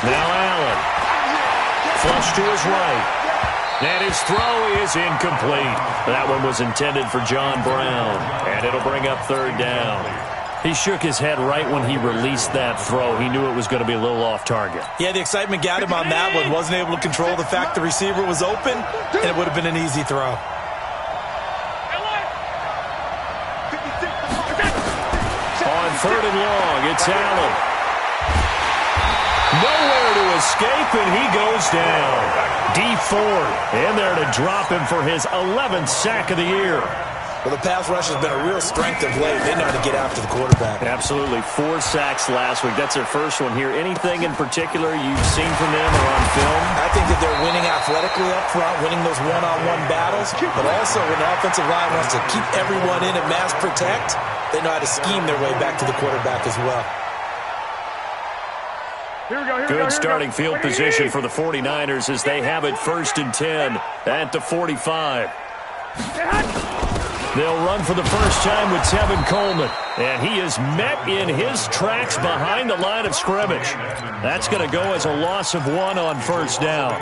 Now Allen. Flush to his right. And his throw is incomplete. That one was intended for John Brown. And it'll bring up third down. He shook his head right when he released that throw. He knew it was going to be a little off target. Yeah, the excitement got him on that one. Wasn't able to control the fact the receiver was open, and it would have been an easy throw. On third and long, it's Allen. Nowhere to escape, and he goes down. D Ford in there to drop him for his 11th sack of the year. Well, the pass rush has been a real strength of late. They know how to get after the quarterback. Absolutely. 4 sacks last week. That's their first one here. Anything in particular you've seen from them or on film? I think that they're winning athletically up front, winning those one-on-one battles, but also when the offensive line wants to keep everyone in and mass protect, they know how to scheme their way back to the quarterback as well. Good starting field position for the 49ers as they have it 1st and 10 at the 45. They'll run for the first time with Tevin Coleman. And he is met in his tracks behind the line of scrimmage. That's going to go as a loss of 1 on first down.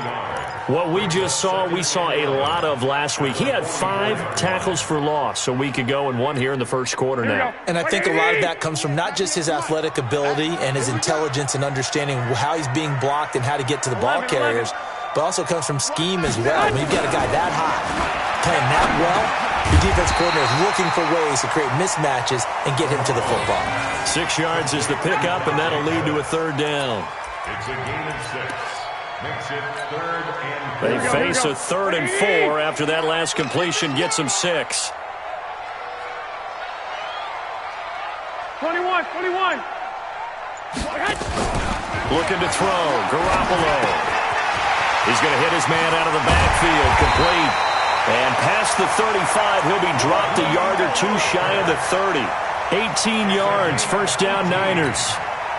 What we just saw, we saw a lot of last week. He had 5 tackles for loss a week ago and 1 here in the first quarter now. And I think a lot of that comes from not just his athletic ability and his intelligence and understanding how he's being blocked and how to get to the ball carriers, but also comes from scheme as well. When you've got a guy that high, playing that well, the defense coordinator is looking for ways to create mismatches and get him to the football. 6 yards is the pickup, and that'll lead to a third down. It's a gain of 6. Makes it 3rd and 4. They face a 3rd and 4 after that last completion gets them 6. 21. Looking to throw. Garoppolo. He's going to hit his man out of the backfield. Complete. And past the 35, he'll be dropped a yard or 2 shy of the 30. 18 yards, first down Niners.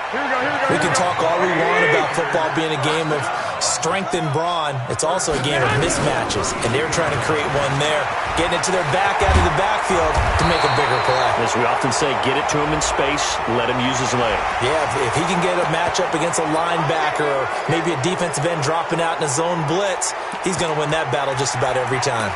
We can talk all we want about football being a game of strength and brawn. It's also a game of mismatches, and they're trying to create one there, getting it to their back out of the backfield to make a bigger play. As we often say, get it to him in space, let him use his leg. Yeah, if he can get a matchup against a linebacker or maybe a defensive end dropping out in a zone blitz, he's going to win that battle just about every time.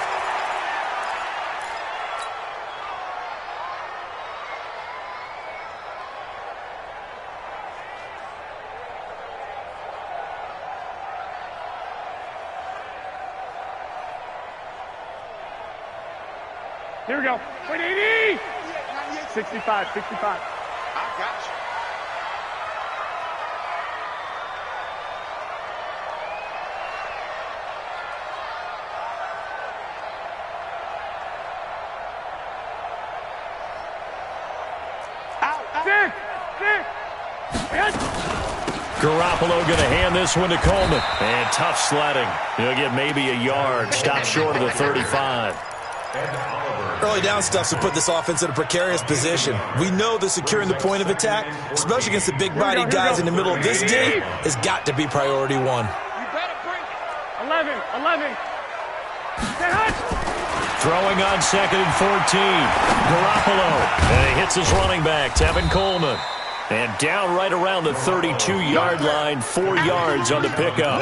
Here we go. 80. 65. I got you. Garoppolo going to hand this one to Coleman. And tough sledding. He'll get maybe a yard. Stop short of the 35. Early down stuffs will put this offense in a precarious position. We know that securing the point of attack, especially against the big-bodied guys in the middle of this D, has got to be priority 1. You better bring it. 11. Throwing on 2nd and 14. Garoppolo. And he hits his running back, Tevin Coleman. And down right around the 32-yard line, 4 yards on the pickup.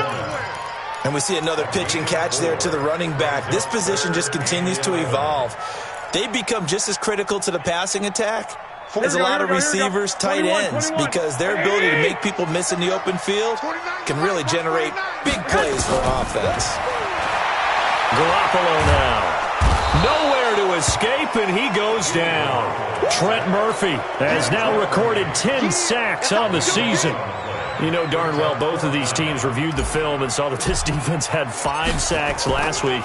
And we see another pitch and catch there to the running back. This position just continues to evolve. They've become just as critical to the passing attack as a lot of receivers, tight ends, because their ability to make people miss in the open field can really generate big plays for an offense. Garoppolo now. Nowhere to escape, and he goes down. Trent Murphy has now recorded 10 sacks on the season. You know darn well both of these teams reviewed the film and saw that this defense had 5 sacks last week.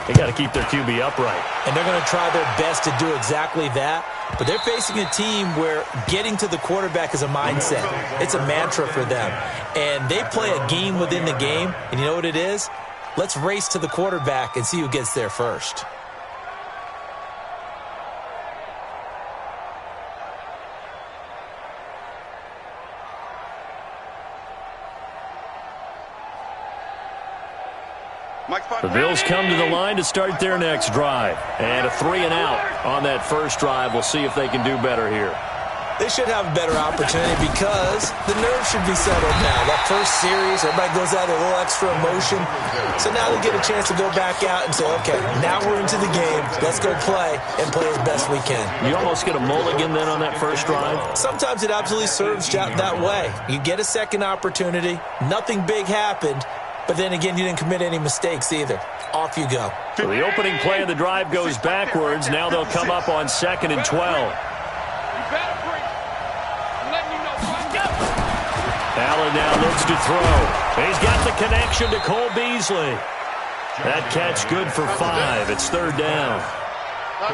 They got to keep their QB upright. And they're going to try their best to do exactly that. But they're facing a team where getting to the quarterback is a mindset. It's a mantra for them. And they play a game within the game. And you know what it is? Let's race to the quarterback and see who gets there first. The Bills come to the line to start their next drive. And a 3 and out on that first drive. We'll see if they can do better here. They should have a better opportunity because the nerves should be settled now. That first series, everybody goes out with a little extra emotion. So now they get a chance to go back out and say, okay, now we're into the game. Let's go play and play as best we can. You almost get a mulligan then on that first drive? Sometimes it absolutely serves that way. You get a second opportunity. Nothing big happened. But then again, you didn't commit any mistakes either. Off you go. So the opening play of the drive goes backwards. Now they'll come up on 2nd and 12. Allen now looks to throw. He's got the connection to Cole Beasley. That catch good for 5. It's 3rd down.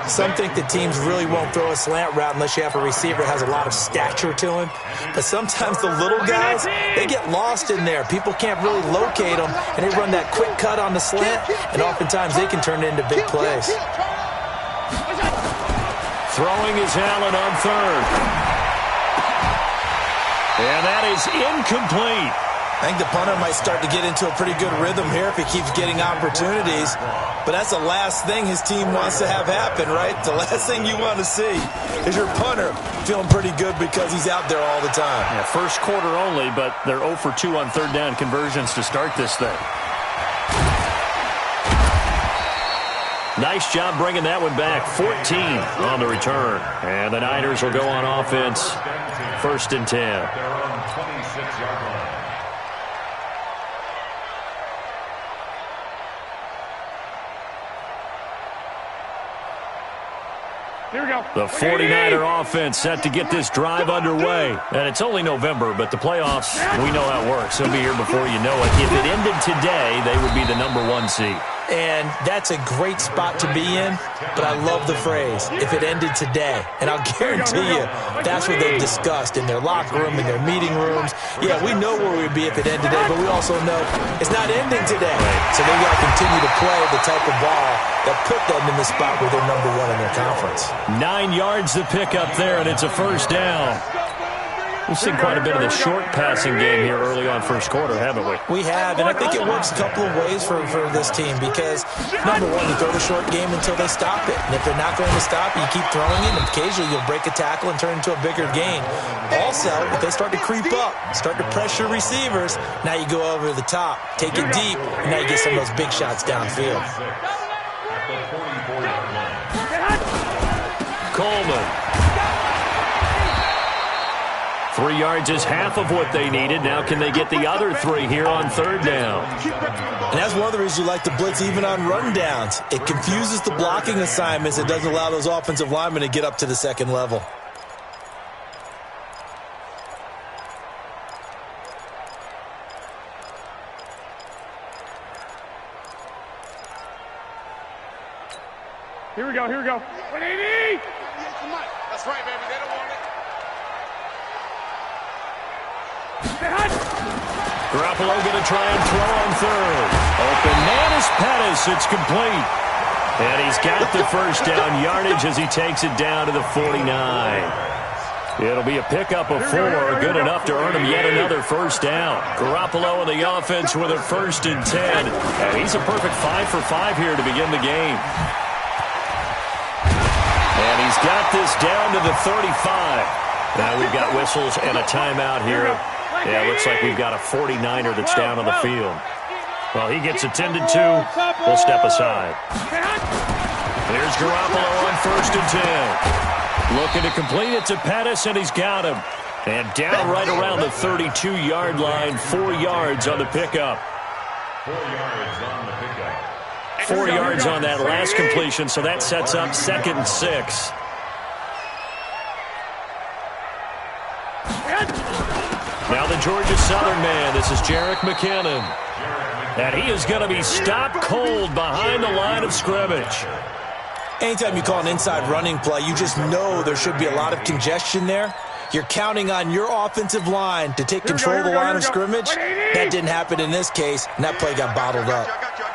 Some think that teams really won't throw a slant route unless you have a receiver that has a lot of stature to him. But sometimes the little guys, they get lost in there. People can't really locate them, and they run that quick cut on the slant, and oftentimes they can turn it into big plays. Throwing is Allen on 3rd. And that is incomplete. I think the punter might start to get into a pretty good rhythm here if he keeps getting opportunities. But that's the last thing his team wants to have happen, right? The last thing you want to see is your punter feeling pretty good because he's out there all the time. Yeah, first quarter only, but they're 0 for 2 on 3rd down conversions to start this thing. Nice job bringing that one back. 14 on the return. And the Niners will go on offense. 1st and 10. They're on 26-yard line. Here we go. The 49er offense set to get this drive underway. And it's only November, but the playoffs, we know how it works. They'll be here before you know it. If it ended today, they would be the #1 seed. And that's a great spot to be in, but I love the phrase, if it ended today. And I'll guarantee you, that's what they've discussed in their locker room, in their meeting rooms. Yeah, we know where we'd be if it ended today, but we also know it's not ending today. So they've got to continue to play the type of ball that put them in the spot where they're #1 in their conference. 9 yards to pick up there, and it's a 1st down. We've seen quite a bit of the short passing game here early on first quarter, haven't we? We have, and I think it works a couple of ways for this team because, #1, you throw the short game until they stop it. And if they're not going to stop, you keep throwing it, and occasionally you'll break a tackle and turn it into a bigger gain. Also, if they start to creep up, start to pressure receivers, now you go over the top, take it deep, and now you get some of those big shots downfield. Coleman. 3 yards is half of what they needed. Now can they get the other 3 here on 3rd down? And that's one of the reasons you like to blitz even on rundowns. It confuses the blocking assignments. It doesn't allow those offensive linemen to get up to the second level. Here we go. Here we go. 180. That's right, baby. They don't want it. Garoppolo going to try and throw on 3rd. Open man is Pettis. It's complete. And he's got the 1st down yardage as he takes it down to the 49. It'll be a pickup of 4, good enough to earn him yet another 1st down. Garoppolo in the offense with a 1st and 10. And he's a perfect 5 for 5 here to begin the game. And he's got this down to the 35. Now we've got whistles and a timeout here. Yeah, looks like we've got a 49er that's down on the field. Well, he gets attended to. We'll step aside. Here's Garoppolo on 1st and 10. Looking to complete it to Pettis, and he's got him. And down right around the 32-yard line, 4 yards on the pickup. 4 yards on the pickup. 4 yards on that last completion, so that sets up 2nd and 6. Now the Georgia Southern man. This is Jerick McKinnon. And he is going to be stopped cold behind the line of scrimmage. Anytime you call an inside running play, you just know there should be a lot of congestion there. You're counting on your offensive line to take control of the line of scrimmage. That didn't happen in this case, and that play got bottled up. I got you.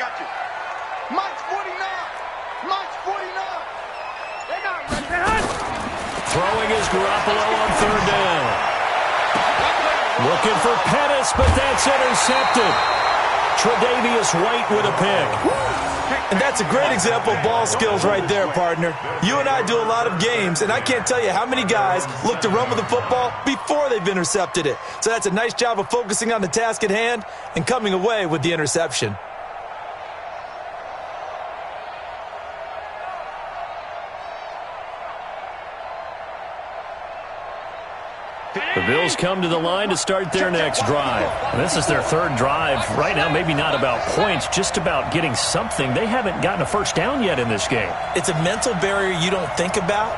Mike's 49. They're not ready. Throwing is Garoppolo on 3rd down. Looking for Pettis, but that's intercepted. Tre'Davious White with a pick. And that's a great example of ball skills right there, partner. You and I do a lot of games, and I can't tell you how many guys look to run with the football before they've intercepted it. So that's a nice job of focusing on the task at hand and coming away with the interception. The Bills come to the line to start their next drive. And this is their third drive. Right now, maybe not about points, just about getting something. They haven't gotten a first down yet in this game. It's a mental barrier you don't think about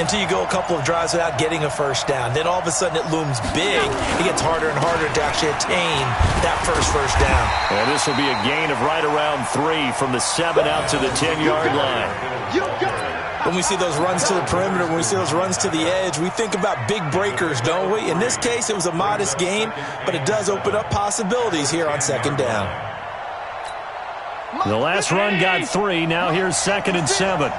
until you go a couple of drives without getting a first down. Then all of a sudden it looms big. It gets harder and harder to actually attain that first down. And this will be a gain of right around 3 from the 7 out to the 10-yard line. When we see those runs to the perimeter, when we see those runs to the edge, we think about big breakers, don't we? In this case, it was a modest gain, but it does open up possibilities here on second down. The last run got 3. Now here's 2nd and 7.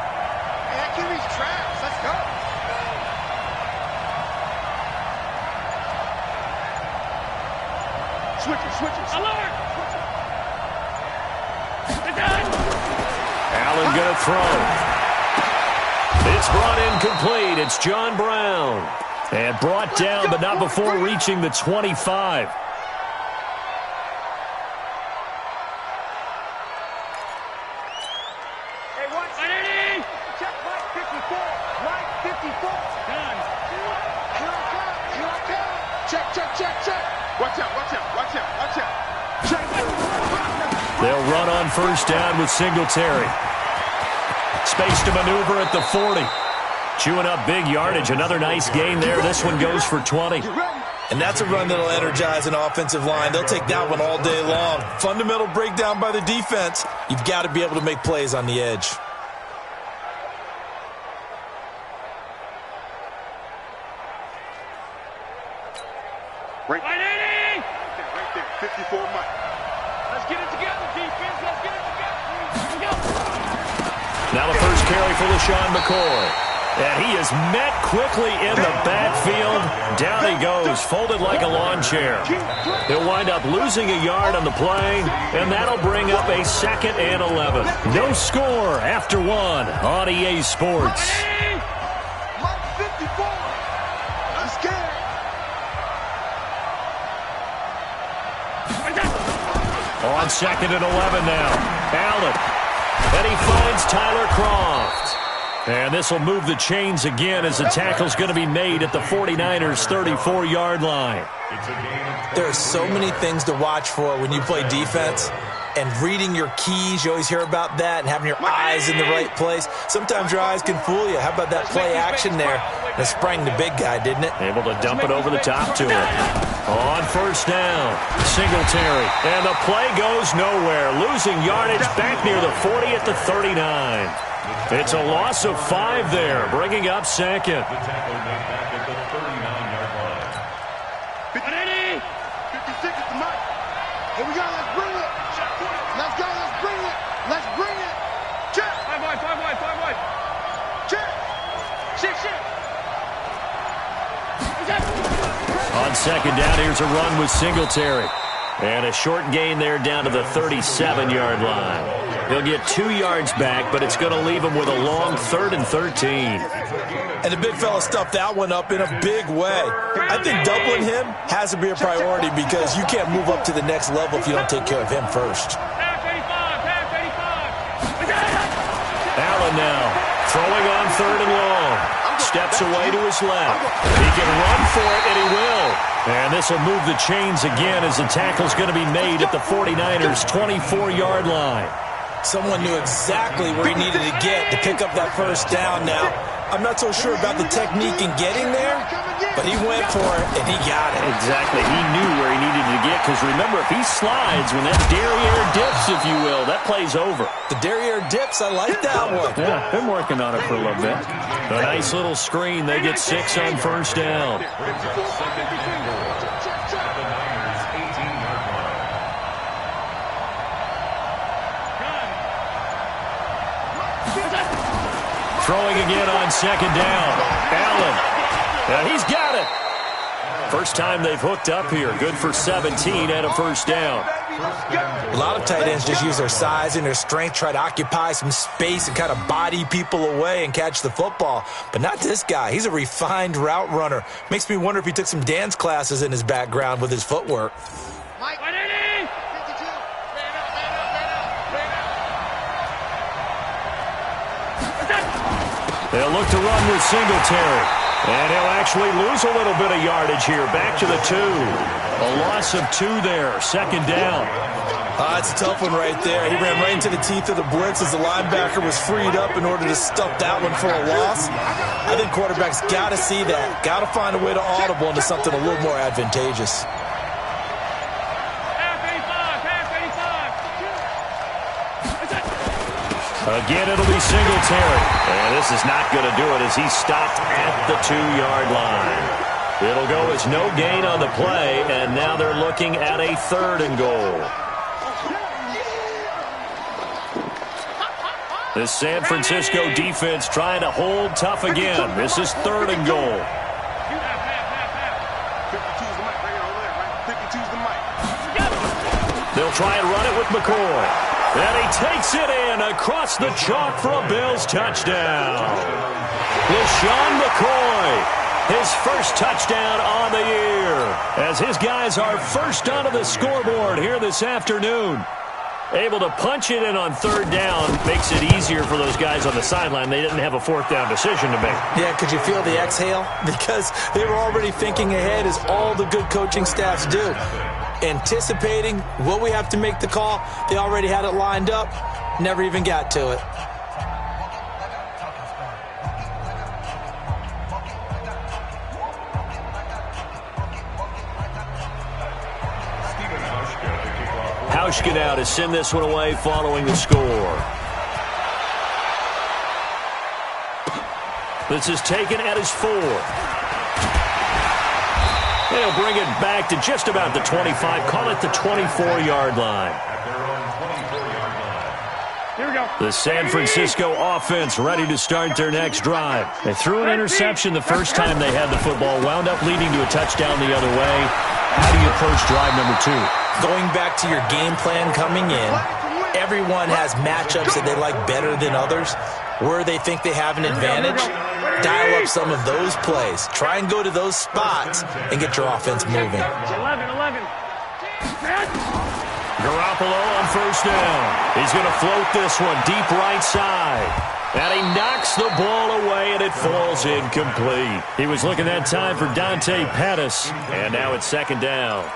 Switches. Alert! Allen going to throw. It's brought in complete. It's John Brown. And brought down, but not before reaching the 25. Hey, what? Check Mike 54. Mike 54. Done. Check. Watch out. Check. They'll run on first down with Singletary. Space to maneuver at the 40. Chewing up big yardage. Another nice gain there. This one goes for 20. And that's a run that'll energize an offensive line. They'll take that one all day long. Fundamental breakdown by the defense. You've got to be able to make plays on the edge. Right there. 54 Mike. Let's get it together, defense. Let's get it together. Let's go. Now the first carry for LaShawn McCoy. And he is met quickly in the backfield. Down he goes, folded like a lawn chair. He'll wind up losing a yard on the play, and that'll bring up a 2nd and 11. No score after 1 on EA Sports. On 2nd and 11 now. Allen. And he finds Tyler Kroft. And this will move the chains again as the tackle's going to be made at the 49ers' 34-yard line. There are so many things to watch for when you play defense. And reading your keys, you always hear about that, and having your eyes in the right place. Sometimes your eyes can fool you. How about that play action there? That sprang the big guy, didn't it? Able to dump it over the top to him. On first down, Singletary. And the play goes nowhere. Losing yardage back near the 40 at the 39. It's a loss of 5 there, bringing up 2nd. The tackle made back at the 39-yard line. 56 is the mark. Here we go. Let's bring it. Let's go. Let's bring it. Check. 5 wide. Check. Shit. On 2nd down, here's a run with Singletary. And a short gain there down to the 37-yard line. He'll get 2 yards back, but it's going to leave him with a long 3rd and 13. And the big fella stuffed that one up in a big way. I think doubling him has to be a priority because you can't move up to the next level if you don't take care of him first. Allen now throwing on 3rd and long. Steps away to his left. He can run for it, and he will. And this will move the chains again as the tackle's going to be made at the 49ers' 24-yard line. Someone knew exactly where he needed to get to pick up that first down now. I'm not so sure about the technique in getting there, but he went for it, and he got it. Exactly. He knew where he needed to get, because remember, if he slides, when that derriere dips, if you will, that play's over. The derriere dips, I like that one. Yeah, been working on it for a little bit. A nice little screen. They get 6 on first down. Throwing again on 2nd down. Allen. He's got it. First time they've hooked up here. Good for 17 and a first down. A lot of tight ends just use their size and their strength, try to occupy some space and kind of body people away and catch the football. But not this guy. He's a refined route runner. Makes me wonder if he took some dance classes in his background with his footwork. Mike, 52. They'll look to run with Singletary. And he'll actually lose a little bit of yardage here. Back to the 2. A loss of 2 there. Second down. It's a tough one right there. He ran right into the teeth of the blitz as the linebacker was freed up in order to stuff that one for a loss. I think quarterbacks got to see that. Got to find a way to audible into something a little more advantageous. Again, it'll be Singletary. And this is not going to do it as he stopped at the 2-yard line. It'll go as no gain on the play, and now they're looking at a 3rd and goal. The San Francisco defense trying to hold tough again. This is 3rd and goal. They'll try and run it with McCoy. And he takes it in across the chalk for a Bills touchdown. LaShawn McCoy, his first touchdown on the year, as his guys are first onto the scoreboard here this afternoon. Able to punch it in on 3rd down makes it easier for those guys on the sideline. They didn't have a 4th down decision to make. Yeah, could you feel the exhale? Because they were already thinking ahead, as all the good coaching staffs do. Anticipating what we have to make the call. They already had it lined up. Never even got to it. Hauschka now to send this one away following the score. This is taken at his 4. They'll bring it back to just about the 25. Call it the 24-yard line. Here we go. The San Francisco offense ready to start their next drive. They threw an interception the first time they had the football, wound up leading to a touchdown the other way. How do you approach drive number 2? Going back to your game plan coming in, everyone has matchups that they like better than others. Where they think they have an advantage, dial up some of those plays. Try and go to those spots and get your offense moving. 11. Garoppolo on first down. He's going to float this one deep right side. And he knocks the ball away, and it falls incomplete. He was looking that time for Dante Pettis, and now it's 2nd down.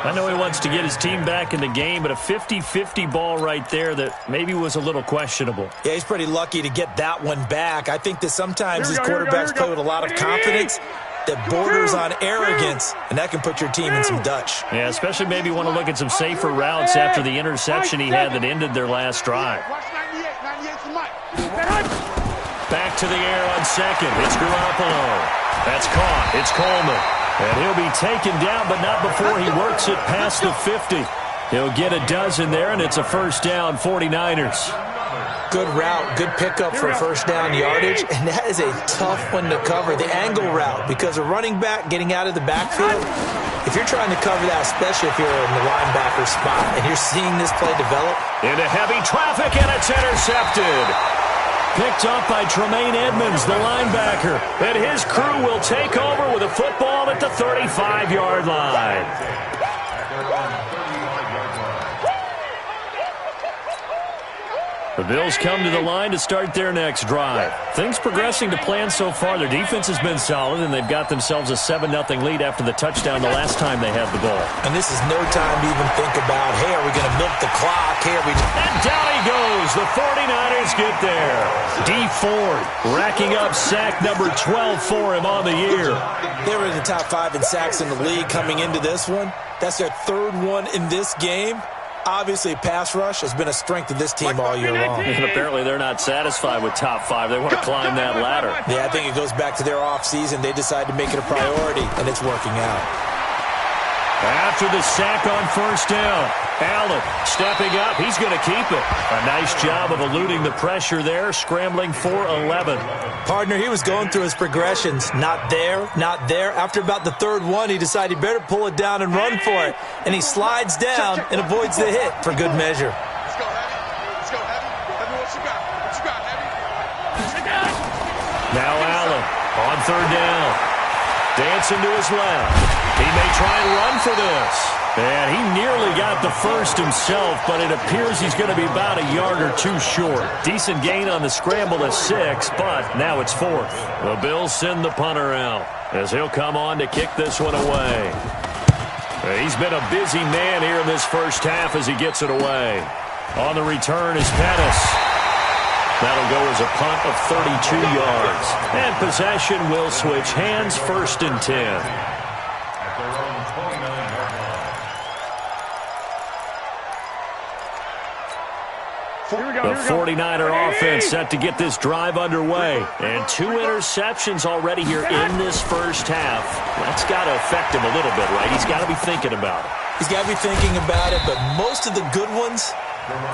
I know he wants to get his team back in the game, but a 50-50 ball right there that maybe was a little questionable. Yeah, he's pretty lucky to get that one back. I think that sometimes these quarterbacks play with a lot of confidence that borders on arrogance, and that can put your team in some Dutch. Yeah, especially maybe want to look at some safer routes after the interception he had that ended their last drive. Back to the air on 2nd. It's Garoppolo. That's caught. It's Coleman. And he'll be taken down, but not before he works it past the 50. He'll get a dozen there, and it's a first down, 49ers. Good route, good pickup for first down yardage, and that is a tough one to cover, the angle route, because a running back getting out of the backfield, if you're trying to cover that, especially if you're in the linebacker spot, and you're seeing this play develop. Into heavy traffic, and it's intercepted. Picked up by Tremaine Edmonds, the linebacker, and his crew will take over with a football at the 35-yard line. The Bills come to the line to start their next drive. Things progressing to plan so far. Their defense has been solid, and they've got themselves a 7-0 lead after the touchdown the last time they had the ball. And this is no time to even think about, hey, are we going to milk the clock? Hey, are we... And down he goes. The 49ers get there. Dee Ford racking up sack number 12 for him on the year. They were in the top 5 in sacks in the league coming into this one. That's their 3rd one in this game. Obviously, pass rush has been a strength of this team all year long. And apparently they're not satisfied with top 5. They want to climb that ladder. Yeah, I think it goes back to their offseason. They decided to make it a priority, and it's working out. After the sack on first down, Allen stepping up. He's going to keep it. A nice job of eluding the pressure there, scrambling for 11. Partner, he was going through his progressions. Not there, not there. After about the third one, he decided he better pull it down and run for it. And he slides down and avoids the hit for good measure. Let's go, Heavy. Let's go, Heavy. Heavy, what you got? What you got, Heavy? Now Allen on third down. Dancing to his left. He may try and run for this. And he nearly got the first himself, but it appears he's going to be about a yard or two short. Decent gain on the scramble of 6, but now it's 4th. The Bills send the punter out as he'll come on to kick this one away. He's been a busy man here in this first half as he gets it away. On the return is Pettis. That'll go as a punt of 32 yards. And possession will switch hands, 1st and 10. The 49er offense set to get this drive underway. And 2 interceptions already here in this first half. That's got to affect him a little bit, right? He's got to be thinking about it. He's got to be thinking about it, but most of the good ones,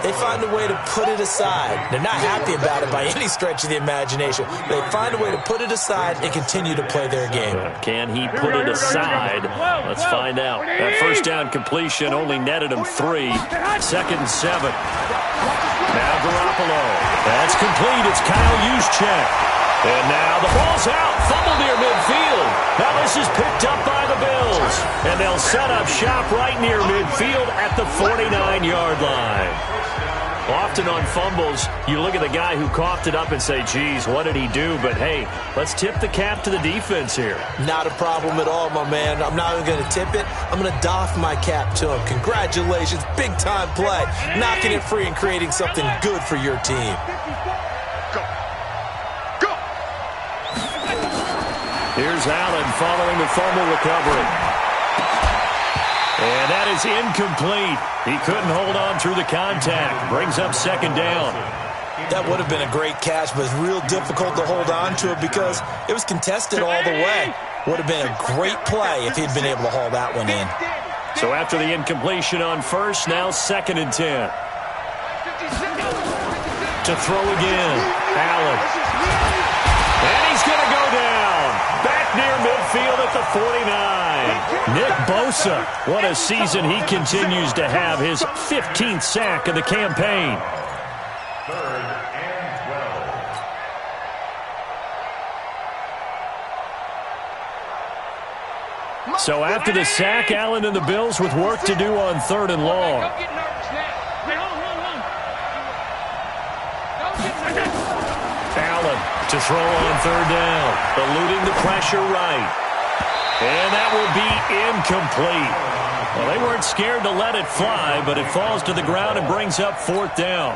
they find a way to put it aside. They're not happy about it by any stretch of the imagination. They find a way to put it aside and continue to play their game. Can he put it aside? Let's find out. That first down completion only netted him 3. 2nd and 7. Now Garoppolo. That's complete. It's Kyle Juszczyk. And now the ball's out. Fumble near midfield. Now this is picked up by the Bills. And they'll set up shop right near midfield at the 49-yard line. Often on fumbles, you look at the guy who coughed it up and say, geez, what did he do? But, hey, let's tip the cap to the defense here. Not a problem at all, my man. I'm not even going to tip it. I'm going to doff my cap to him. Congratulations. Big-time play. Knocking it free and creating something good for your team. Here's Allen following the fumble recovery. And that is incomplete. He couldn't hold on through the contact. Brings up 2nd down. That would have been a great catch, but it's real difficult to hold on to it because it was contested all the way. Would have been a great play if he'd been able to haul that one in. So after the incompletion on first, now 2nd and 10. To throw again, Allen. And he's going to go down. Back near midfield at the 49. Nick Bosa, what a season he continues to have. His 15th sack of the campaign. 3rd and 12. So after the sack, Allen and the Bills with work to do on 3rd and long. Allen to throw on 3rd down, eluding the pressure right. And that will be incomplete. Well, they weren't scared to let it fly, but it falls to the ground and brings up 4th down.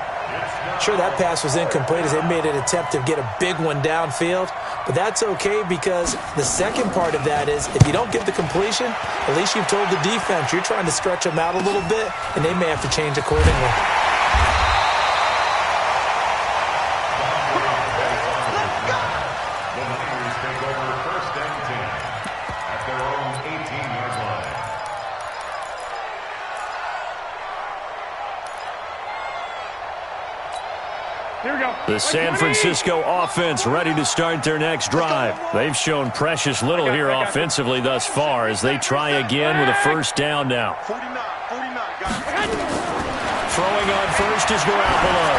Sure, that pass was incomplete as they made an attempt to get a big one downfield, but that's okay because the second part of that is if you don't get the completion, at least you've told the defense you're trying to stretch them out a little bit, and they may have to change accordingly. The San Francisco offense ready to start their next drive. They've shown precious little here offensively thus far as they try again with a 1st down now. 49, Throwing on first is Garoppolo.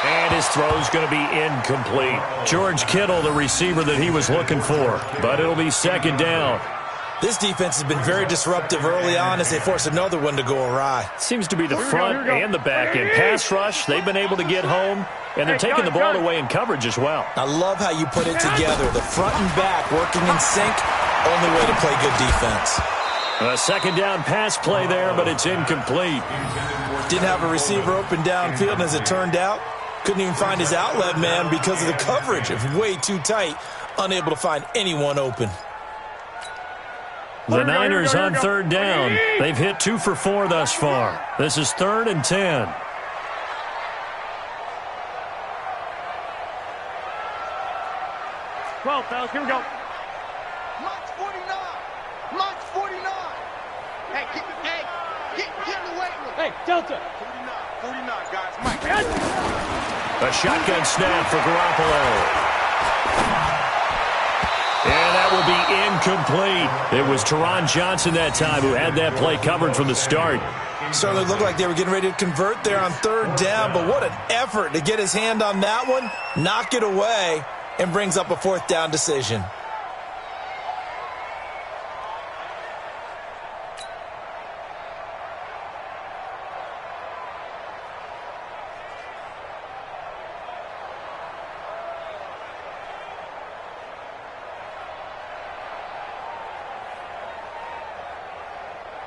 And his throw's going to be incomplete. George Kittle, the receiver that he was looking for. But it'll be 2nd down. This defense has been very disruptive early on as they force another one to go awry. Seems to be the front and the back end. Pass rush, they've been able to get home, and they're taking the ball away in coverage as well. I love how you put it together. The front and back working in sync, only way to play good defense. A 2nd down pass play there, but it's incomplete. Didn't have a receiver open downfield, and as it turned out, couldn't even find his outlet man because of the coverage. It's way too tight, unable to find anyone open. The Niners on 3rd down. They've hit 2 for 4 thus far. This is 3rd and 10. Well, fellas, here we go. Mike's 49. Mike's 49. Delta. 49, guys. Mike. A shotgun snap for Garoppolo. And that will be incomplete. It was Teron Johnson that time who had that play covered from the start. Certainly looked like they were getting ready to convert there on third down, but what an effort to get his hand on that one, knock it away, and brings up a fourth down decision.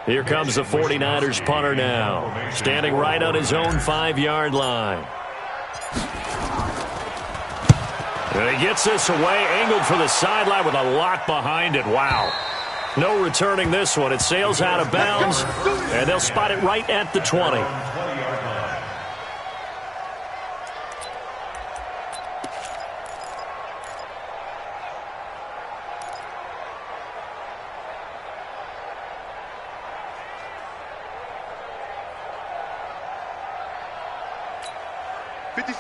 Here comes the 49ers punter now, standing right on his own 5-yard line. And he gets this away, angled for the sideline with a lock behind it. Wow. No returning this one. It sails out of bounds, and they'll spot it right at the 20.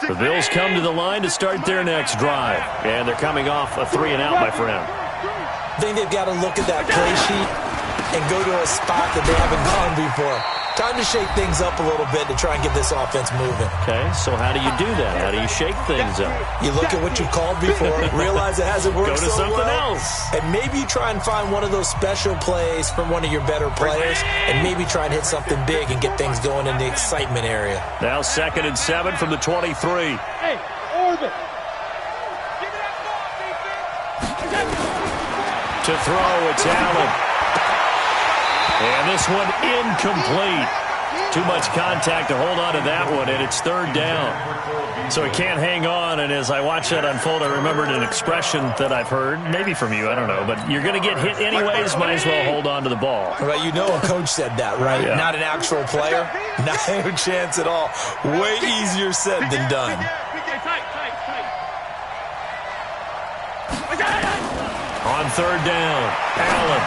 The Bills come to the line to start their next drive. And they're coming off a 3-and-out, my friend. I think they've got to look at that play sheet and go to a spot that they haven't gone before. Time to shake things up a little bit to try and get this offense moving. Okay, so how do you do that? How do you shake things up? You look at what you called before, realize it hasn't worked Go to so something well, else. and maybe you try and find one of those special plays from one of your better players, and maybe try and hit something big and get things going in the excitement area. Now 2nd and 7 from the 23. Hey, orbit. Give me that ball, defense. To throw, it's Allen. And this one incomplete. Too much contact to hold on to that one, and it's 3rd down. So he can't hang on, and as I watch that unfold, I remembered an expression that I've heard, maybe from you, I don't know, but you're going to get hit anyways, might as well hold on to the ball. Right, you know a coach said that, right? Yeah. Not an actual player. No chance at all. Way easier said than done. On 3rd down, Allen.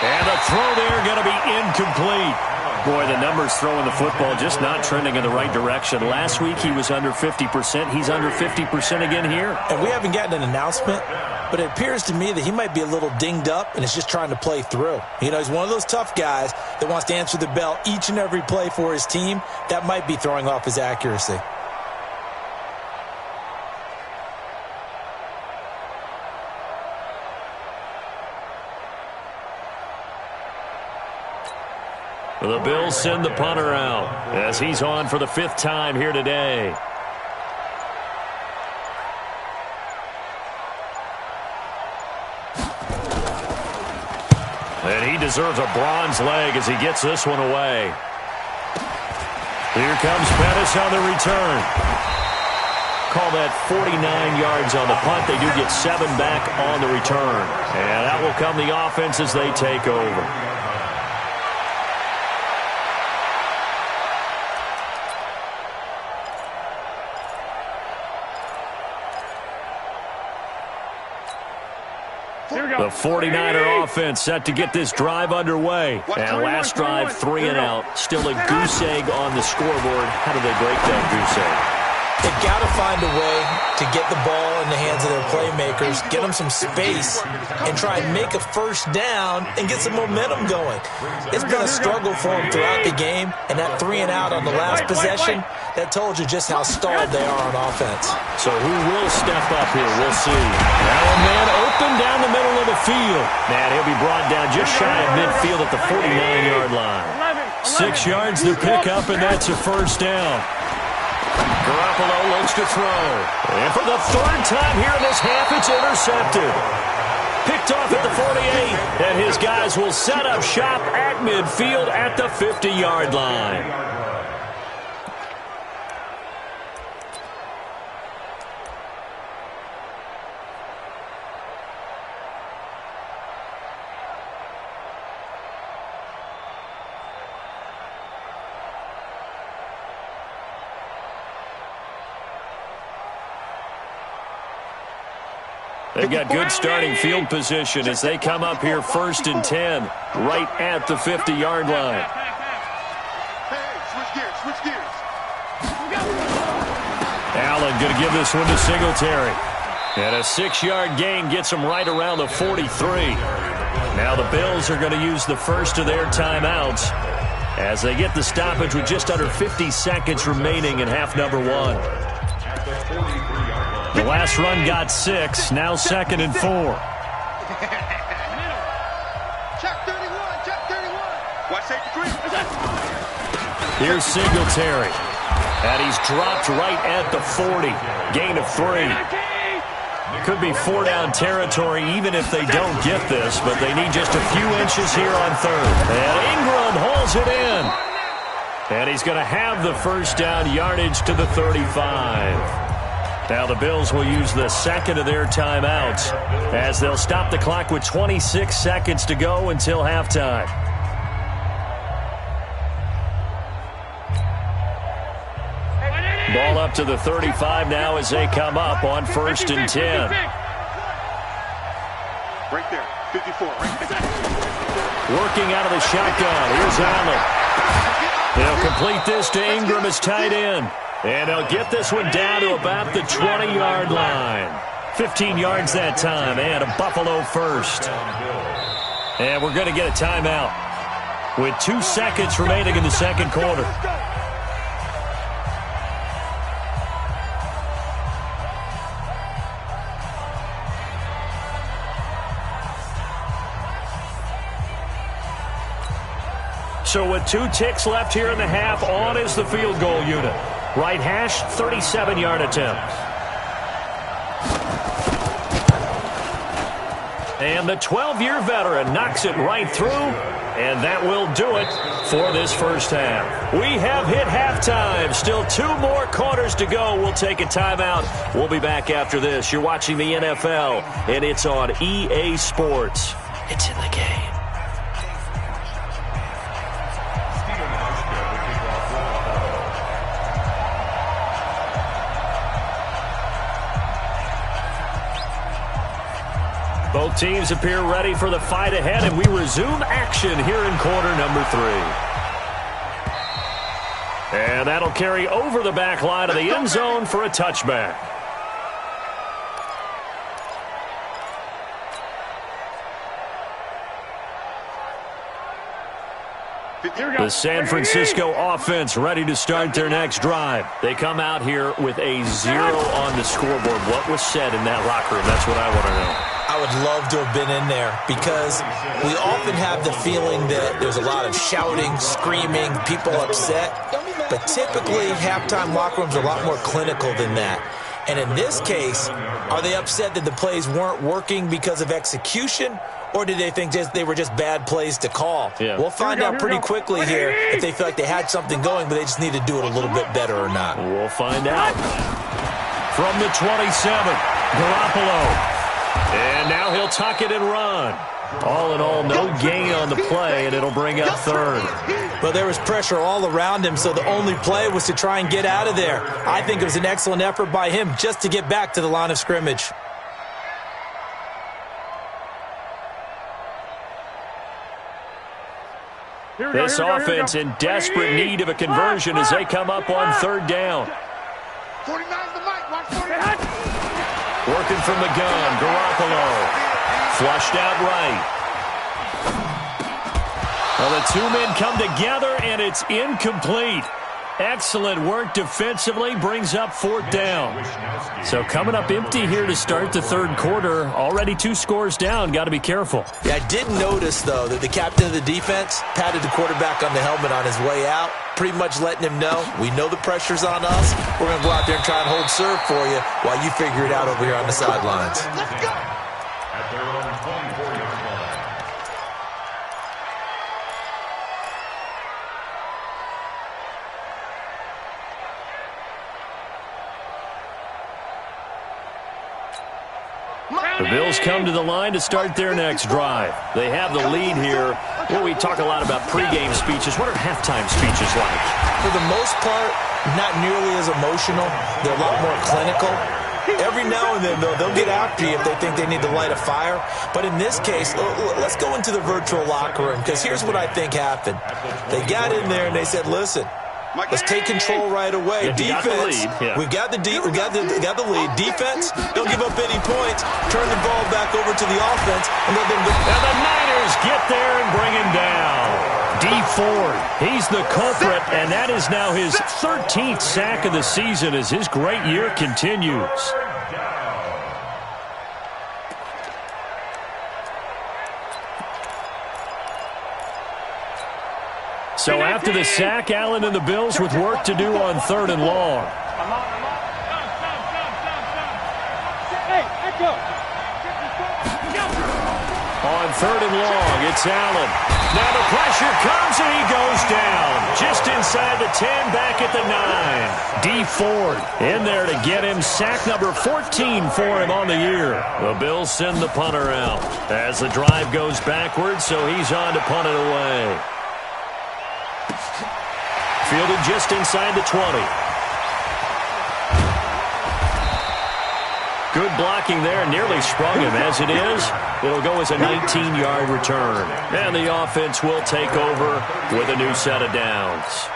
And the throw there going to be incomplete. Boy, the numbers throwing the football just not trending in the right direction. Last week he was under 50%. He's under 50% again here. And we haven't gotten an announcement, but it appears to me that he might be a little dinged up and is just trying to play through. You know, he's one of those tough guys that wants to answer the bell each and every play for his team. That might be throwing off his accuracy. The Bills send the punter out as he's on for the 5th time here today. And he deserves a bronze leg as he gets this one away. Here comes Pettis on the return. Call that 49 yards on the punt. They do get 7 back on the return. And that will come the offense as they take over. The 49er offense set to get this drive underway. And last drive, 3-and-out. Still a goose egg on the scoreboard. How do they break that goose egg? They've got to find a way to get the ball in the hands of their playmakers, get them some space, and try and make a first down and get some momentum going. It's been a struggle for them throughout the game, and that 3-and-out on the last possession, that told you just how stalled they are on offense. So who will step up here? We'll see. Now a man open down the middle of the field. And he'll be brought down just shy of midfield at the 49-yard line. 6 yards to pick up, and that's a first down. Garoppolo looks to throw. And for the 3rd time here in this half, it's intercepted. Picked off at the 48. And his guys will set up shop at midfield at the 50-yard line. They've got good starting field position as they come up here 1st and 10, right at the 50-yard line. Allen going to give this one to Singletary. And a 6-yard gain gets him right around the 43. Now the Bills are going to use the first of their timeouts as they get the stoppage with just under 50 seconds remaining in half number 1. The last run got 6, now 2nd and 4. Check 31, check 31. Watch safety three. Here's Singletary. And he's dropped right at the 40. Gain of 3. Could be 4-down territory even if they don't get this, but they need just a few inches here on 3rd. And Ingram hauls it in. And he's going to have the first down yardage to the 35. Now the Bills will use the second of their timeouts as they'll stop the clock with 26 seconds to go until halftime. Ball up to the 35 now as they come up on 1st and 10. Right there, 54. Right there. Working out of the shotgun. Here's Allen. They'll complete this to Ingram as tight end. And they'll get this one down to about the 20-yard line. 15 yards that time and a Buffalo first. And we're going to get a timeout with 2 seconds remaining in the second quarter. So with 2 ticks left here in the half, on is the field goal unit. Right hash, 37-yard attempt. And the 12-year veteran knocks it right through, and that will do it for this first half. We have hit halftime. Still 2 more quarters to go. We'll take a timeout. We'll be back after this. You're watching the NFL, and it's on EA Sports. It's in the game. Both teams appear ready for the fight ahead, and we resume action here in quarter number 3. And that'll carry over the back line of the end zone for a touchback. The San Francisco offense ready to start their next drive. They come out here with a 0 on the scoreboard. What was said in that locker room? That's what I want to know. I would love to have been in there because we often have the feeling that there's a lot of shouting, screaming, people upset. But typically, halftime locker rooms are a lot more clinical than that. And in this case, are they upset that the plays weren't working because of execution, or did they think they were just bad plays to call? Yeah. We'll find out pretty quickly here if they feel like they had something going, but they just need to do it a little bit better or not. We'll find out. From the 27, Garoppolo. And now he'll tuck it and run. All in all, no gain on the play, and it'll bring up 3rd. Well, there was pressure all around him, so the only play was to try and get out of there. I think it was an excellent effort by him just to get back to the line of scrimmage. This offense in desperate need of a conversion as they come up on 3rd down. 49's the mic. Watch 49. Working from the gun, Garoppolo. Flushed out right. Well, the 2 men come together, and it's incomplete. Excellent work defensively, brings up 4th down. So coming up empty here to start the 3rd quarter. Already 2 scores down. Got to be careful. Yeah, I did notice, though, that the captain of the defense patted the quarterback on the helmet on his way out, pretty much letting him know, we know the pressure's on us. We're going to go out there and try and hold serve for you while you figure it out over here on the sidelines. Let's go. At their own 24-yard line. The Bills come to the line to start their next drive. They have the lead here. Well, we talk a lot about pregame speeches. What are halftime speeches like? For the most part, not nearly as emotional. They're a lot more clinical. Every now and then, though, they'll get after you if they think they need to light a fire. But in this case, let's go into the virtual locker room, because here's what I think happened. They got in there and they said, listen, Let's take control right away. Defense, we got the lead. Defense, don't give up any points. Turn the ball back over to the offense and let them go. And the Niners get there and bring him down. Dee Ford, he's the culprit, and that is now his 13th sack of the season as his great year continues. So after the sack, Allen and the Bills with work to do on 3rd and long. On 3rd and long, it's Allen. Now the pressure comes and he goes down. Just inside the 10, back at the 9. Dee Ford in there to get him. Sack number 14 for him on the year. The Bills send the punter out as the drive goes backwards, so he's on to punt it away. Fielded just inside the 20. Good blocking there. Nearly sprung him. As it is, it'll go as a 19-yard return. And the offense will take over with a new set of downs.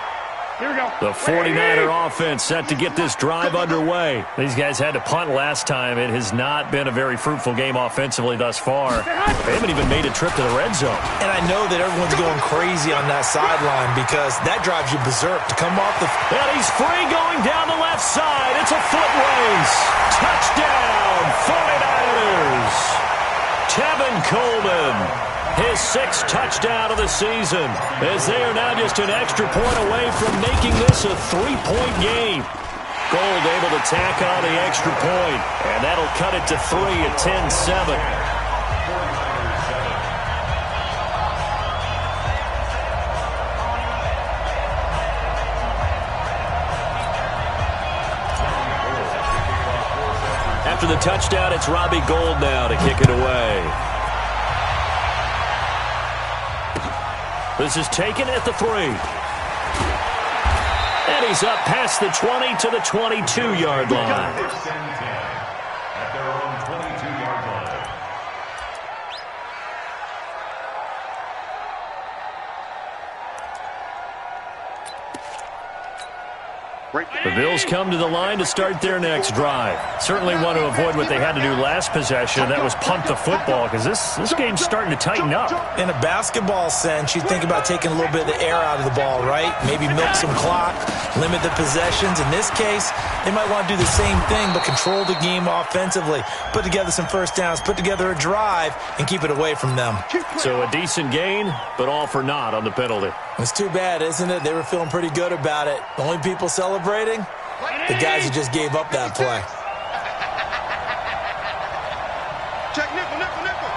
Here we go. The 49er offense set to get this drive underway. These guys had to punt last time. It has not been a very fruitful game offensively thus far. They haven't even made a trip to the red zone. And I know that everyone's going crazy on that sideline because that drives you berserk to come off the... And he's free going down the left side. It's a foot race. Touchdown, 49ers. Tevin Coleman, his 6th touchdown of the season, as they are now just an extra point away from making this a 3-point game. Gold able to tack on the extra point, and that'll cut it to 3 at 10-7. After the touchdown, it's Robbie Gould now to kick it away. This is taken at the 3. And he's up past the 20 to the 22-yard line. At their own 22-yard line. The Bills come to the line to start their next drive. Certainly want to avoid what they had to do last possession. That was punt the football, because this game's starting to tighten up. In a basketball sense, you think about taking a little bit of the air out of the ball, right? Maybe milk some clock, limit the possessions. In this case, they might want to do the same thing, but control the game offensively. Put together some first downs, put together a drive, and keep it away from them. So a decent gain, but all for naught on the penalty. It's too bad, isn't it? They were feeling pretty good about it. The only people celebrating, the guys who just gave up that play. Check nickel, nickel, nickel.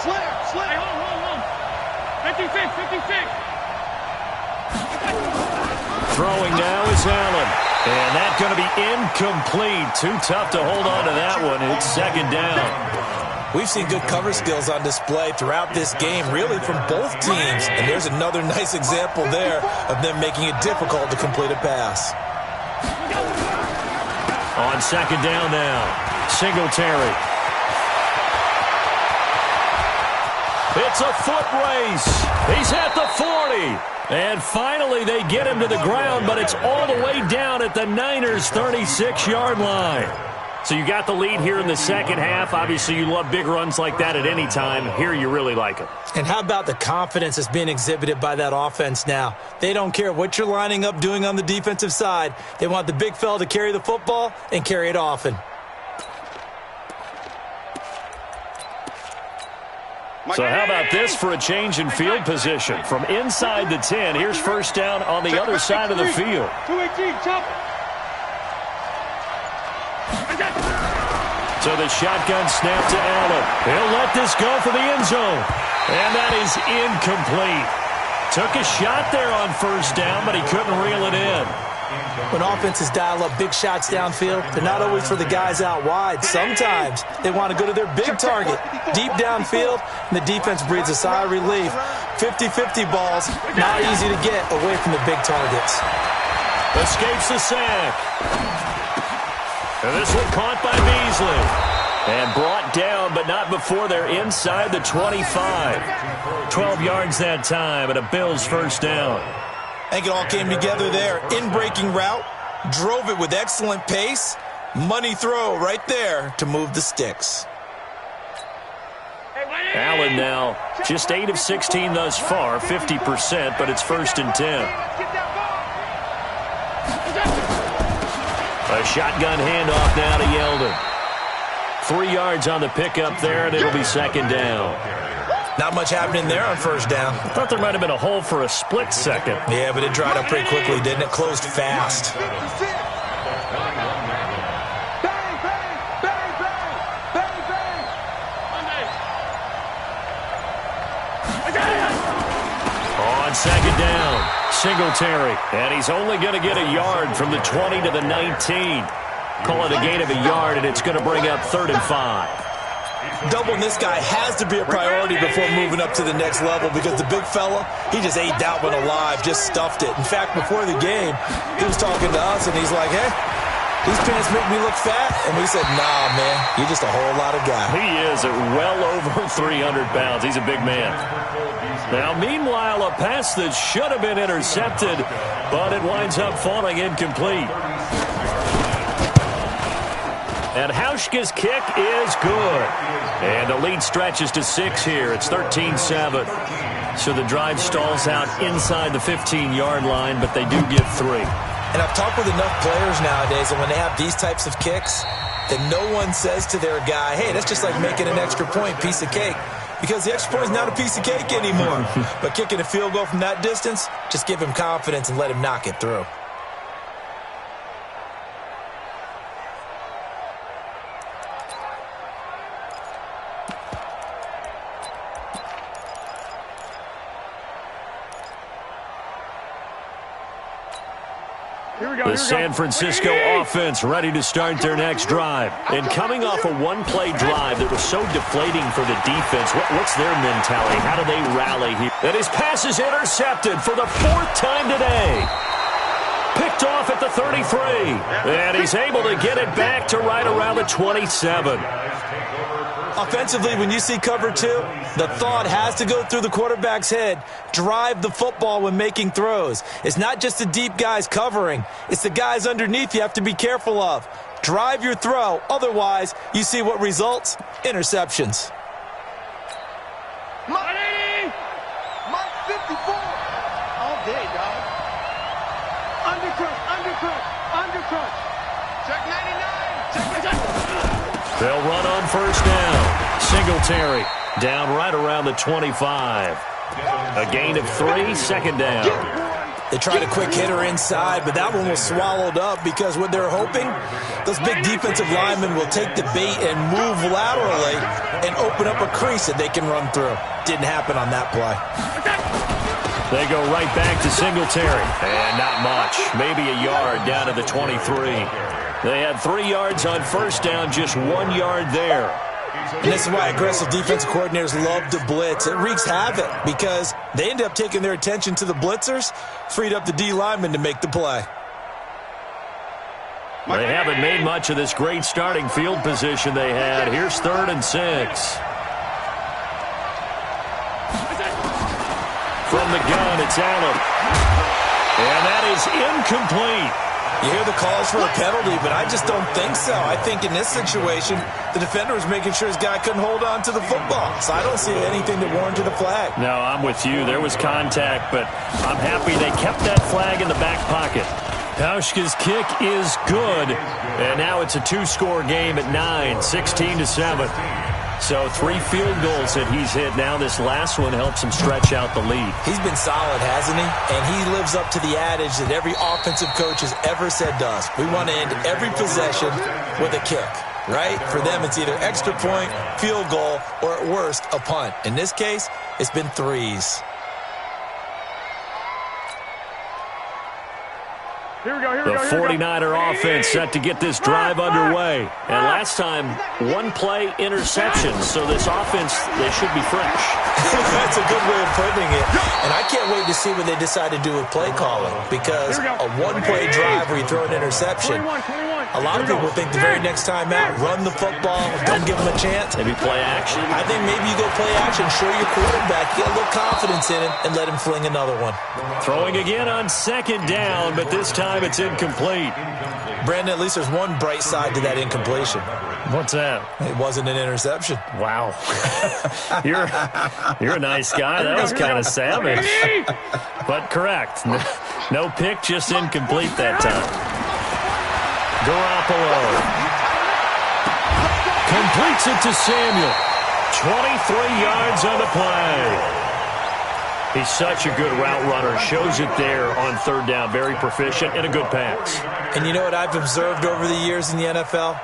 Slam. Hey, hold. 56. Throwing now is Allen. And that's going to be incomplete. Too tough to hold on to that one. It's 2nd down. We've seen good cover skills on display throughout this game, really from both teams. And there's another nice example there of them making it difficult to complete a pass. On 2nd down now, Singletary. It's a foot race. He's at the 40. And finally they get him to the ground, but it's all the way down at the Niners' 36-yard line. So you got the lead here in the second half. Obviously, you love big runs like that at any time. Here you really like them. And how about the confidence that's being exhibited by that offense now? They don't care what you're lining up doing on the defensive side. They want the big fella to carry the football and carry it often. So how about this for a change in field position? From inside the 10, here's first down on the other side of the field. 218, chop. So the shotgun snap to Allen. He'll let this go for the end zone. And that is incomplete. Took a shot there on first down, but he couldn't reel it in. When offenses dial up big shots downfield, they're not always for the guys out wide. Sometimes they want to go to their big target, deep downfield, and the defense breathes a sigh of relief. 50-50 balls, not easy to get away from the big targets. Escapes the sack. And this one caught by Beasley. And brought down, but not before they're inside the 25. 12 yards that time, and a Bills first down. I think it all came together there. In-breaking route, drove it with excellent pace. Money throw right there to move the sticks. Allen now just 8 of 16 thus far, 50%, but it's 1st and 10. A shotgun handoff now to Yeldon. 3 yards on the pickup there, and it'll be 2nd down. Not much happening there on 1st down. I thought there might have been a hole for a split second. Yeah, but it dried up pretty quickly, didn't it? Closed fast. On 2nd down, Singletary. And he's only going to get a yard from the 20 to the 19. Call it a gain of a yard, and it's going to bring up 3rd and 5. Doubling this guy has to be a priority before moving up to the next level because the big fella, he just ate that one alive, just stuffed it. In fact, before the game, he was talking to us, and he's like, hey, these pants make me look fat. And we said, nah, man, you're just a whole lot of guy. He is at well over 300 pounds. He's a big man. Now, meanwhile, a pass that should have been intercepted, but it winds up falling incomplete. And Hauschka's kick is good. And the lead stretches to 6 here. It's 13-7. So the drive stalls out inside the 15-yard line, but they do get 3. And I've talked with enough players nowadays, and when they have these types of kicks, that no one says to their guy, hey, that's just like making an extra point, piece of cake. Because the extra point is not a piece of cake anymore. But kicking a field goal from that distance, just give him confidence and let him knock it through. The San Francisco offense ready to start their next drive. And coming off a one-play drive that was so deflating for the defense, what's their mentality? How do they rally here? And his pass is intercepted for the 4th time today. Picked off at the 33. And he's able to get it back to right around the 27. Offensively, when you see cover 2, the thought has to go through the quarterback's head. Drive the football when making throws. It's not just the deep guys covering. It's the guys underneath you have to be careful of. Drive your throw. Otherwise, you see what results? Interceptions. Mike 54. All day, dog. Undercrunch. Check 99. They'll run on 1st down. Singletary down right around the 25. A gain of 3, 2nd down. They tried a quick hitter inside, but that one was swallowed up because what they're hoping, those big defensive linemen will take the bait and move laterally and open up a crease that they can run through. Didn't happen on that play. They go right back to Singletary. And not much. Maybe a yard down to the 23. They had 3 yards on 1st down, just 1 yard there. And this is why aggressive defensive coordinators love to blitz. It wreaks havoc because they end up taking their attention to the blitzers, freed up the D lineman to make the play. They haven't made much of this great starting field position they had. Here's 3rd and 6. From the gun, it's Allen. And that is incomplete. You hear the calls for a penalty, but I just don't think so. I think in this situation, the defender was making sure his guy couldn't hold on to the football. So I don't see anything that warranted a flag. No, I'm with you. There was contact, but I'm happy they kept that flag in the back pocket. Hauschka's kick is good, and now it's a 2-score game at 9, 16-7. So 3 field goals that he's hit now. This last one helps him stretch out the lead. He's been solid, hasn't he? And he lives up to the adage that every offensive coach has ever said to us. We want to end every possession with a kick, right? For them, it's either extra point, field goal, or at worst, a punt. In this case, it's been 3s. The 49er offense set to get this drive underway. And last time, 1-play interception. So this offense, they should be fresh. That's a good way of putting it. And I can't wait to see what they decide to do with play calling. Because a 1-play drive where you throw an interception, A lot of people think the very next time out, run the football, don't give him a chance. Maybe play action. I think maybe you go play action, show your quarterback, get a little confidence in him, and let him fling another one. Throwing again on second down, but this time it's incomplete. Brandon, at least there's one bright side to that incompletion. What's that? It wasn't an interception. Wow. You're a nice guy. That was kind of savage. But correct. No pick, just incomplete that time. Garoppolo completes it to Samuel. 23 yards on the play. He's such a good route runner. Shows it there on third down. Very proficient and a good pass. And you know what I've observed over the years in the NFL?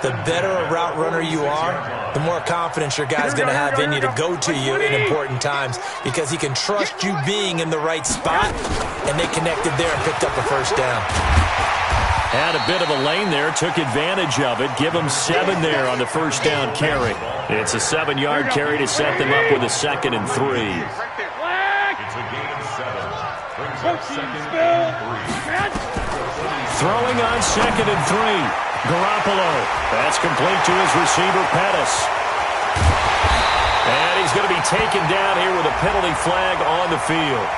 The better a route runner you are, the more confidence your guy's going to have in you to go to you in important times because he can trust you being in the right spot, and they connected there and picked up a first down. Had a bit of a lane there, took advantage of it. Give him 7 there on the first down carry. It's a 7-yard carry to set them up with a 2nd and 3. It's a gain of 7. Brings up 2nd and 3. Throwing on 2nd and 3. Garoppolo. That's complete to his receiver, Pettis. And he's going to be taken down here with a penalty flag on the field.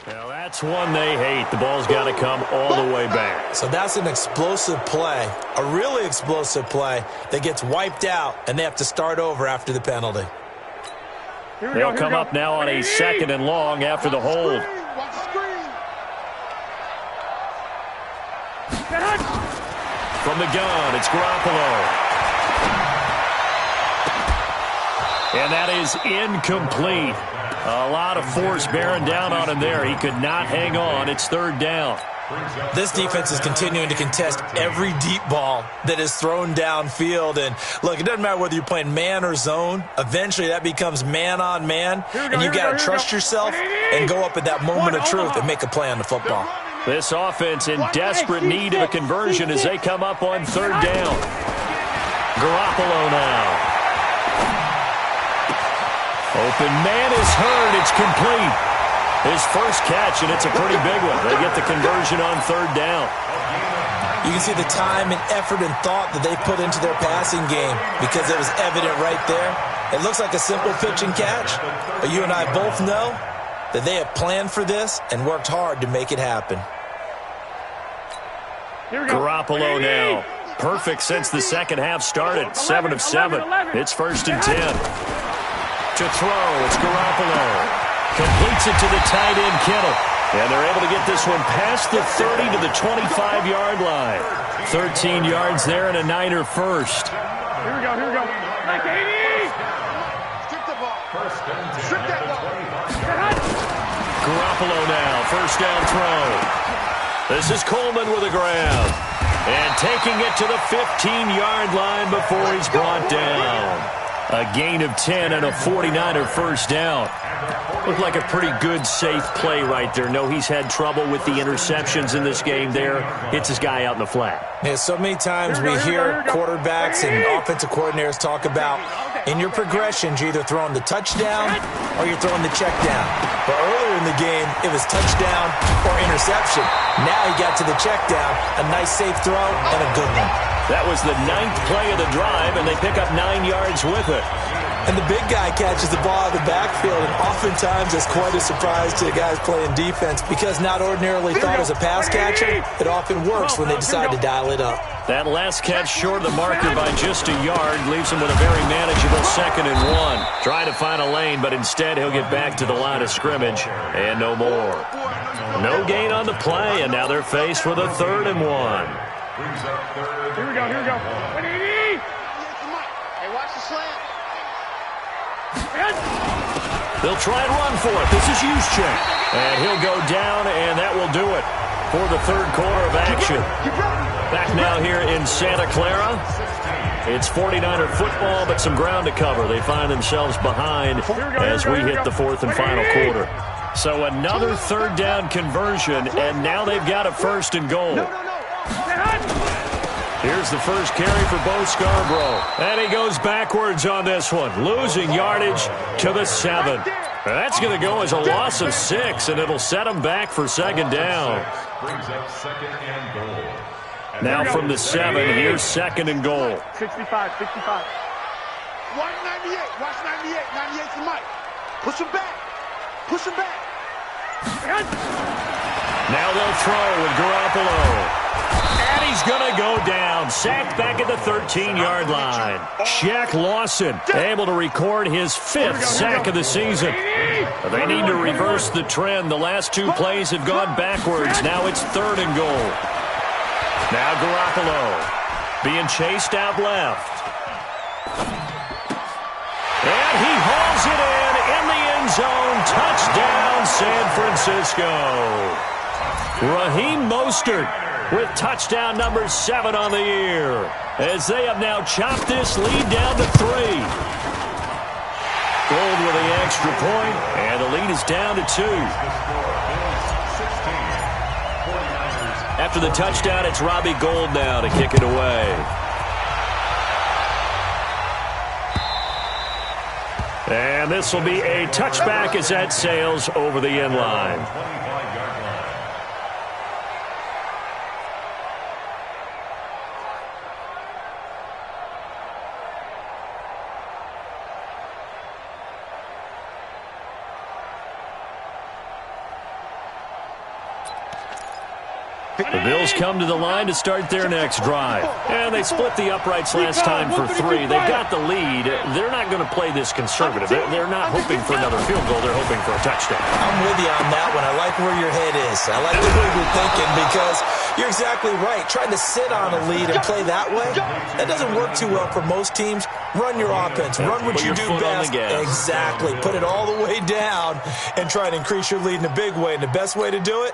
Now that's one they hate. The ball's got to come all the way back. So that's an explosive play, a really explosive play that gets wiped out, and they have to start over after the penalty. They'll come up now on a 2nd and long after the hold. From the gun, it's Garoppolo. And that is incomplete. A lot of force bearing down on him there. He could not hang on. It's 3rd down. This defense is continuing to contest every deep ball that is thrown downfield. And, look, it doesn't matter whether you're playing man or zone. Eventually, that becomes man on man. And you've got to trust yourself and go up at that moment of truth and make a play on the football. This offense in desperate need of a conversion as they come up on 3rd down. Garoppolo now. Open man is heard. It's complete. His first catch, and it's a pretty big one. They get the conversion on 3rd down. You can see the time and effort and thought that they put into their passing game because it was evident right there. It looks like a simple pitch and catch, but you and I both know that they have planned for this and worked hard to make it happen. Garoppolo now. Perfect since the second half started. 7 of 7. It's 1st and 10. To throw, it's Garoppolo. Completes it to the tight end, Kittle. And they're able to get this one past the 30 to the 25-yard line. 13 yards there and a Niner first. Here we go. Back 80! Strip the ball. Strip that ball. Garoppolo now, first down throw. This is Coleman with a grab. And taking it to the 15-yard line before he's brought down. A gain of 10 and a 49er first down. Looked like a pretty good, safe play right there. No, he's had trouble with the interceptions in this game there. Hits his guy out in the flat. Yeah, so many times we hear quarterbacks and offensive coordinators talk about in your progressions, you're either throwing the touchdown or you're throwing the check down. But earlier in the game, it was touchdown or interception. Now he got to the check down, a nice safe throw and a good one. That was the 9th play of the drive, and they pick up 9 yards with it. And the big guy catches the ball out of the backfield, and oftentimes it's quite a surprise to the guys playing defense because not ordinarily thought as a pass catcher, it often works when they decide to dial it up. That last catch short of the marker by just a yard leaves him with a very manageable 2nd and 1. Trying to find a lane, but instead he'll get back to the line of scrimmage and no more. No gain on the play, and now they're faced with a 3rd and 1. Here we go, here we go. 180! Hey, watch the slant. They'll try and run for it. This is Juszczyk. And he'll go down, and that will do it for the 3rd quarter of action. Back now here in Santa Clara. It's 49er football, but some ground to cover. They find themselves behind as we hit the 4th and final quarter. So another 3rd down conversion, and now they've got a 1st and goal. Here's the first carry for Bo Scarborough. And he goes backwards on this one, losing yardage to the 7. That's going to go as a loss of 6, and it'll set him back for 2nd down. Brings up 2nd and goal. Now from the 7, here's 2nd and goal. 65, 65. Watch 98. Watch 98. 98's the mic. Push him back. Push him back. Now they'll throw with Garoppolo. And he's going to go down. Sacked back at the 13-yard line. Shaq Lawson able to record his 5th sack of the season. They need to reverse the trend. The last 2 plays have gone backwards. Now it's 3rd and goal. Now Garoppolo being chased out left. And he hauls it in the end zone. Touchdown, San Francisco. Raheem Mostert with touchdown number 7 on the year, as they have now chopped this lead down to 3. Gold with the extra point, and the lead is down to 2. After the touchdown, it's Robbie Gould now to kick it away. And this will be a touchback as that sails over the end line. The Bills come to the line to start their next drive. And they split the uprights last time for 3. They've got the lead. They're not going to play this conservative. They're not hoping for another field goal. They're hoping for a touchdown. I'm with you on that one. I like where your head is. I like the way you're thinking because you're exactly right. Trying to sit on a lead and play that way, that doesn't work too well for most teams. Run your offense. Run what you do best. Exactly. Put it all the way down and try to increase your lead in a big way. And the best way to do it,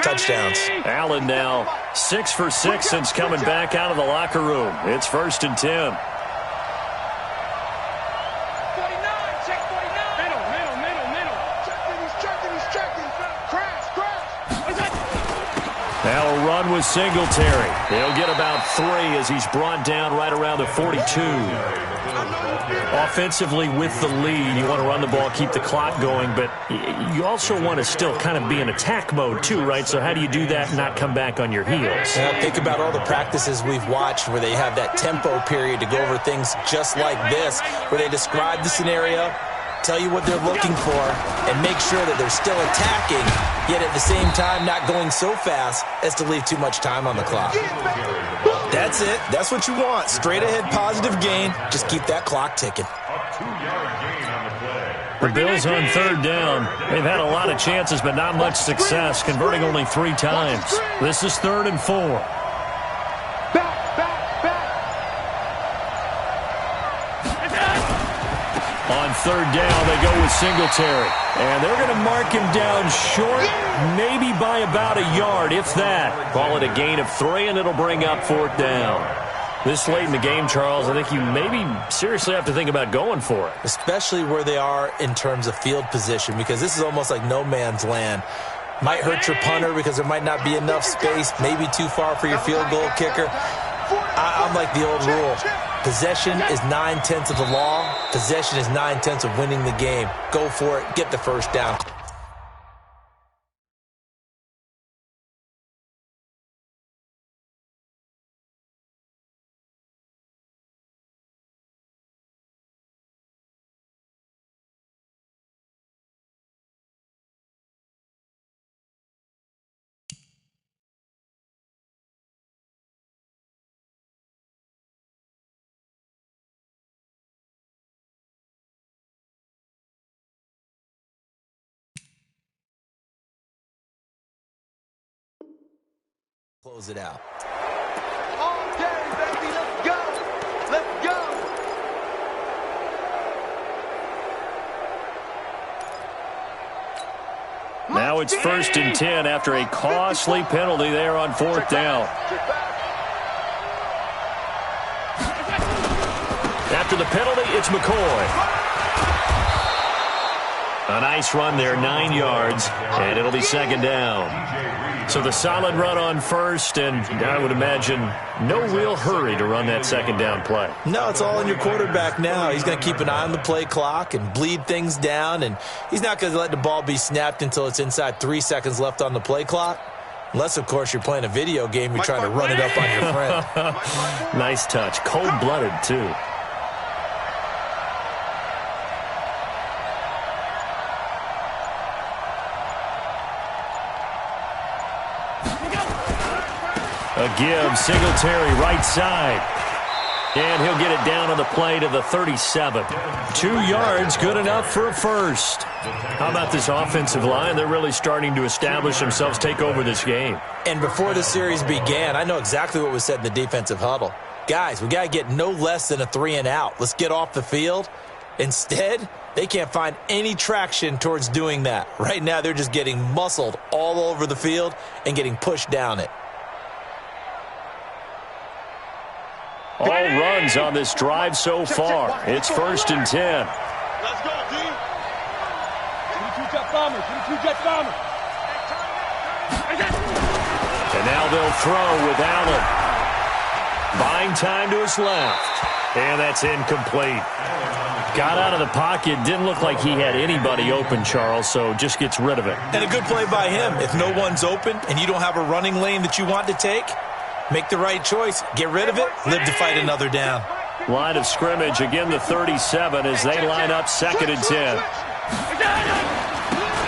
touchdowns. Allen now 6 for 6 since coming back out of the locker room. It's 1st and 10. 49, check 49. Middle. He's checking. Crash. Now a run with Singletary. He'll get about 3 as he's brought down right around the 42. Offensively with the lead, you want to run the ball, keep the clock going, but you also want to still kind of be in attack mode too, right? So how do you do that and not come back on your heels? Think about all the practices we've watched where they have that tempo period to go over things just like this, where they describe the scenario, tell you what they're looking for, and make sure that they're still attacking, yet at the same time not going so fast as to leave too much time on the clock. That's it. That's what you want. Straight ahead positive gain. Just keep that clock ticking. The Bills on 3rd down. They've had a lot of chances, but not much success, converting only 3 times. This is 3rd and 4. Back. On 3rd down, they go with Singletary. And they're going to mark him down short, maybe by about a yard, if that. Call it a gain of 3, and it'll bring up 4th down. This late in the game, Charles, I think you maybe seriously have to think about going for it. Especially where they are in terms of field position, because this is almost like no man's land. Might hurt your punter because there might not be enough space, maybe too far for your field goal kicker. I'm like the old rule. Possession is 9/10 of the law. Possession is 9/10 of winning the game. Go for it. Get the 1st down. Close it out. Okay, baby, let's go. Let's go. Now it's 1st and 10 after a costly penalty there on 4th down. After the penalty, it's McCoy. A nice run there, 9 yards, and it'll be 2nd down. So the solid run on 1st, and I would imagine no real hurry to run that 2nd down play. No, it's all in your quarterback now. He's going to keep an eye on the play clock and bleed things down, and he's not going to let the ball be snapped until it's inside 3 seconds left on the play clock. Unless, of course, you're playing a video game, you're trying to run it up on your friend. Nice touch. Cold-blooded, too. A give, Singletary, right side. And he'll get it down on the play to the 37. 2 yards, good enough for a first. How about this offensive line? They're really starting to establish themselves, take over this game. And before the series began, I know exactly what was said in the defensive huddle. Guys, we got to get no less than a 3 and out. Let's get off the field. Instead, they can't find any traction towards doing that. Right now, they're just getting muscled all over the field and getting pushed down it. All runs on this drive so far. It's 1st and 10. Let's go, D. 22 jet bombers. 22 jet bombers. And now they'll throw with Allen. Buying time to his left. And that's incomplete. Got out of the pocket. Didn't look like he had anybody open, Charles, so just gets rid of it. And a good play by him. If no one's open and you don't have a running lane that you want to take, make the right choice. Get rid of it. Live to fight another down. Line of scrimmage, again the 37 as they line up 2nd and 10.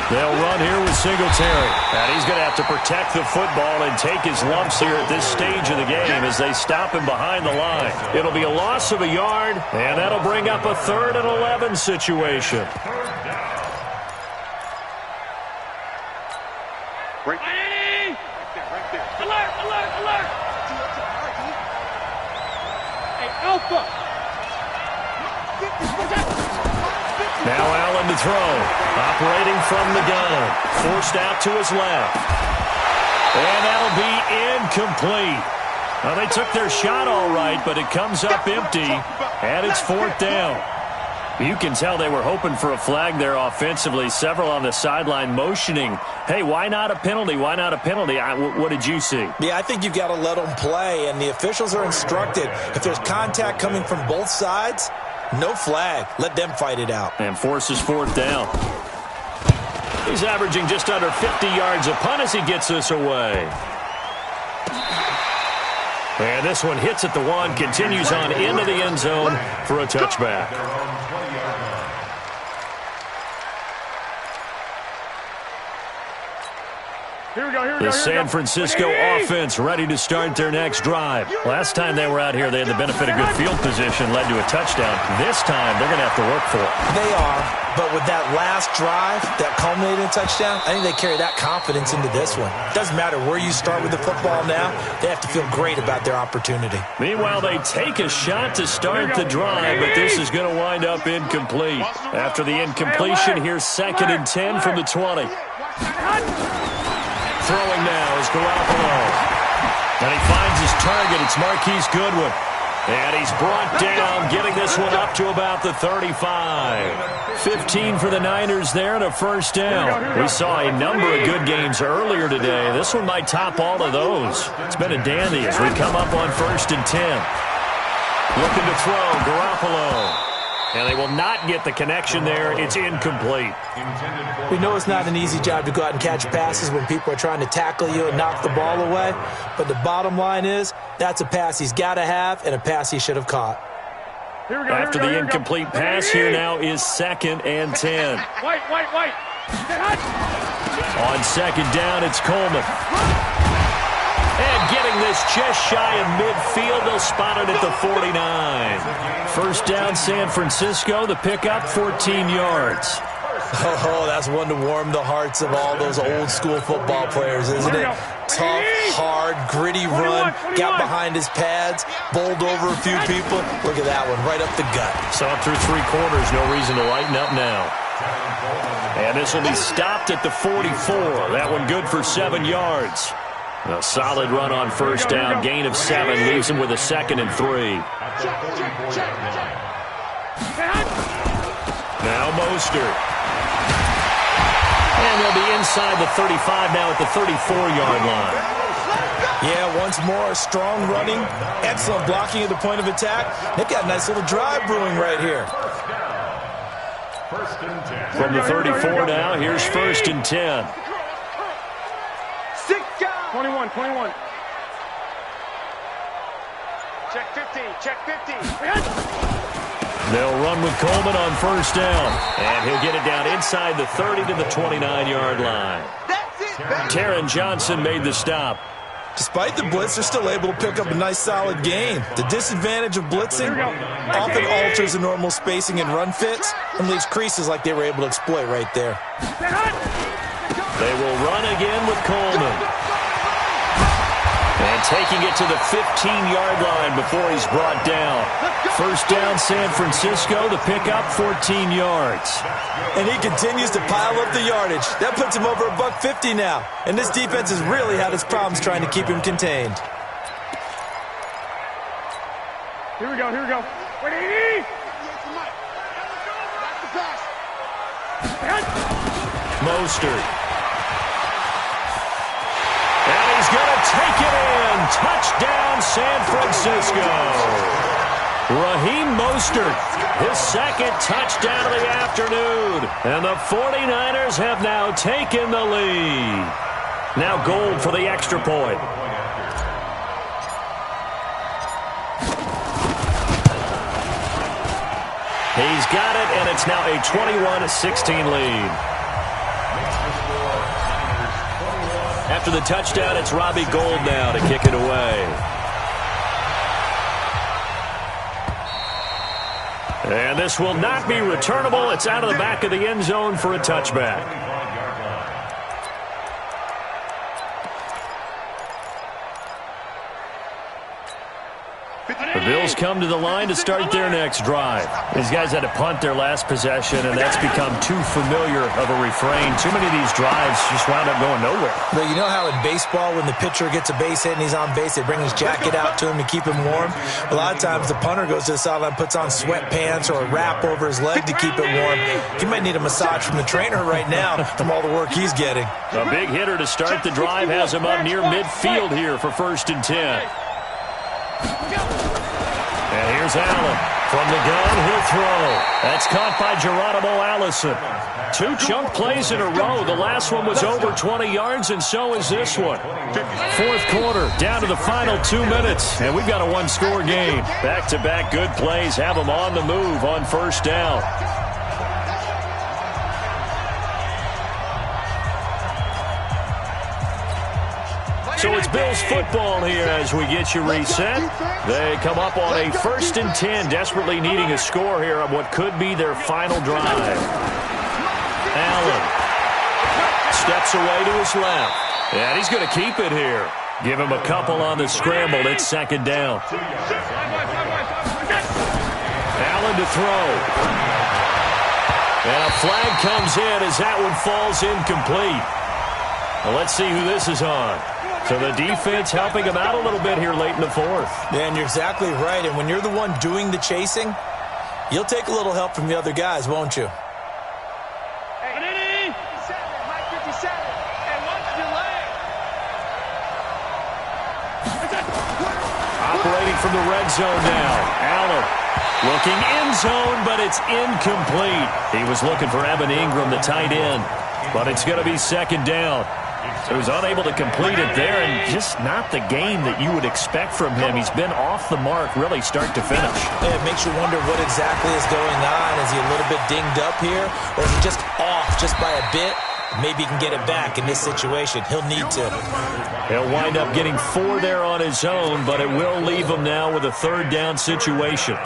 They'll run here with Singletary. And he's going to have to protect the football and take his lumps here at this stage of the game as they stop him behind the line. It'll be a loss of a yard, and that'll bring up a 3rd and 11 situation. Right there. Alert, alert, alert. Hey, Alpha. Now Allen to throw. Operating from the gun. Forced out to his left. And that'll be incomplete. Well, they took their shot all right, but it comes up empty, and it's 4th down. You can tell they were hoping for a flag there offensively. Several on the sideline motioning, hey, why not a penalty? Why not a penalty? What did you see? Yeah, I think you've got to let them play, and the officials are instructed. If there's contact coming from both sides, no flag. Let them fight it out. And forces 4th down. He's averaging just under 50 yards a punt as he gets this away. And this one hits at the 1, continues on into the end zone for a touchback. The San Francisco offense ready to start their next drive. Last time they were out here, they had the benefit of good field position, led to a touchdown. This time, they're going to have to work for it. They are, but with that last drive, that culminating touchdown, I think they carry that confidence into this one. Doesn't matter where you start with the football now, they have to feel great about their opportunity. Meanwhile, they take a shot to start the drive, but this is going to wind up incomplete. After the incompletion, here's 2nd and 10 from the 20. Throwing now is Garoppolo. And he finds his target. It's Marquise Goodwin. And he's brought down, getting this one up to about the 35. 15 for the Niners there and a 1st down. We saw a number of good games earlier today. This one might top all of those. It's been a dandy as we come up on 1st and 10. Looking to throw, Garoppolo. And they will not get the connection there. It's incomplete. We know it's not an easy job to go out and catch passes when people are trying to tackle you and knock the ball away. But the bottom line is, that's a pass he's got to have and a pass he should have caught. After the incomplete pass, here now is 2nd and 10. White. On 2nd down, it's Coleman. And getting this just shy of midfield, they'll spot it at the 49. 1st down, San Francisco. The pickup, 14 yards. Oh, that's one to warm the hearts of all those old school football players, isn't it? Tough, hard, gritty run, got behind his pads, bowled over a few people. Look at that one, right up the gut. Saw it through 3 quarters, no reason to lighten up now. And this will be stopped at the 44. That one good for 7 yards. A solid run on first down, gain of 7, leaves him with a 2nd and 3. Now Mostert. And they'll be inside the 35 now at the 34-yard line. Yeah, once more, strong running, excellent blocking at the point of attack. They've got a nice little drive brewing right here. From the 34 now, here's 1st and 10. 21. Check 15, check 15. They'll run with Coleman on first down. And he'll get it down inside the 30 to the 29-yard line. Taron Johnson made the stop. Despite the blitz, they're still able to pick up a nice, solid gain. The disadvantage of blitzing often alters the normal spacing and run fits and leaves creases like they were able to exploit right there. They will run again with Coleman. And taking it to the 15-yard line before he's brought down. First down, San Francisco. The pickup, 14 yards. And he continues to pile up the yardage. That puts him over $150 now. And this defense has really had its problems trying to keep him contained. Here we go. 180. Mostert. And he's going to take it in. Touchdown, San Francisco. Raheem Mostert, his 2nd touchdown of the afternoon. And the 49ers have now taken the lead. Now Gold for the extra point. He's got it, and it's now a 21-16 lead. After the touchdown, it's Robbie Gould now to kick it away. And this will not be returnable. It's out of the back of the end zone for a touchback. The Bills come to the line to start their next drive. These guys had to punt their last possession, and that's become too familiar of a refrain. Too many of these drives just wound up going nowhere. Well, you know how in baseball, when the pitcher gets a base hit and he's on base, they bring his jacket out to him to keep him warm? A lot of times the punter goes to the sideline, puts on sweatpants or a wrap over his leg to keep it warm. He might need a massage from the trainer right now from all the work he's getting. A big hitter to start the drive has him up near midfield here for 1st and 10. And here's Allen. From the gun, he'll throw. That's caught by Geronimo Allison. 2 chunk plays in a row. The last one was over 20 yards, and so is this one. 4th quarter, down to the final 2 minutes, and we've got a 1-score game. Back-to-back good plays have them on the move on first down. So it's Bills football here as we get you reset. They come up on a 1st and 10, desperately needing a score here on what could be their final drive. Allen steps away to his left. And he's going to keep it here. Give him a couple on the scramble. It's 2nd down. Allen to throw. And a flag comes in as that one falls incomplete. Well, let's see who this is on. So the defense helping him out a little bit here late in the 4th. Yeah, and you're exactly right. And when you're the one doing the chasing, you'll take a little help from the other guys, won't you? Hey, 57, Mike 57. Hey, watch your leg. Operating from the red zone now. Allen looking end zone, but it's incomplete. He was looking for Evan Ingram, the tight end. But it's going to be 2nd down. So he's unable to complete it there, and just not the game that you would expect from him. He's been off the mark, really, start to finish. Yeah, it makes you wonder what exactly is going on. Is he a little bit dinged up here, or is he just off just by a bit? Maybe he can get it back in this situation. He'll need to. He'll wind up getting 4 there on his own, but it will leave him now with a 3rd down situation.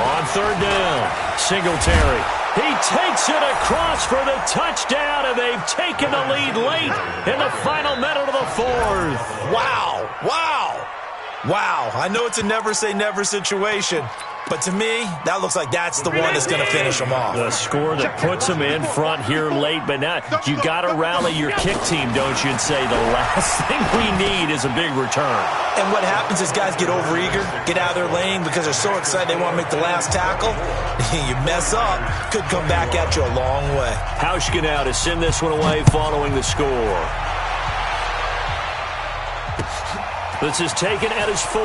On third down, Singletary. He takes it across for the touchdown, and they've taken the lead late in the final minute of the fourth. Wow, wow, wow. I know it's a never-say-never situation, but to me, that looks like that's the one that's going to finish them off. The score that puts them in front here late, but now you got to rally your kick team, don't you, and say the last thing we need is a big return. And what happens is guys get overeager, get out of their lane because they're so excited they want to make the last tackle. You mess up, could come back at you a long way. Hauschka now to send this one away following the score. This is taken at his 4.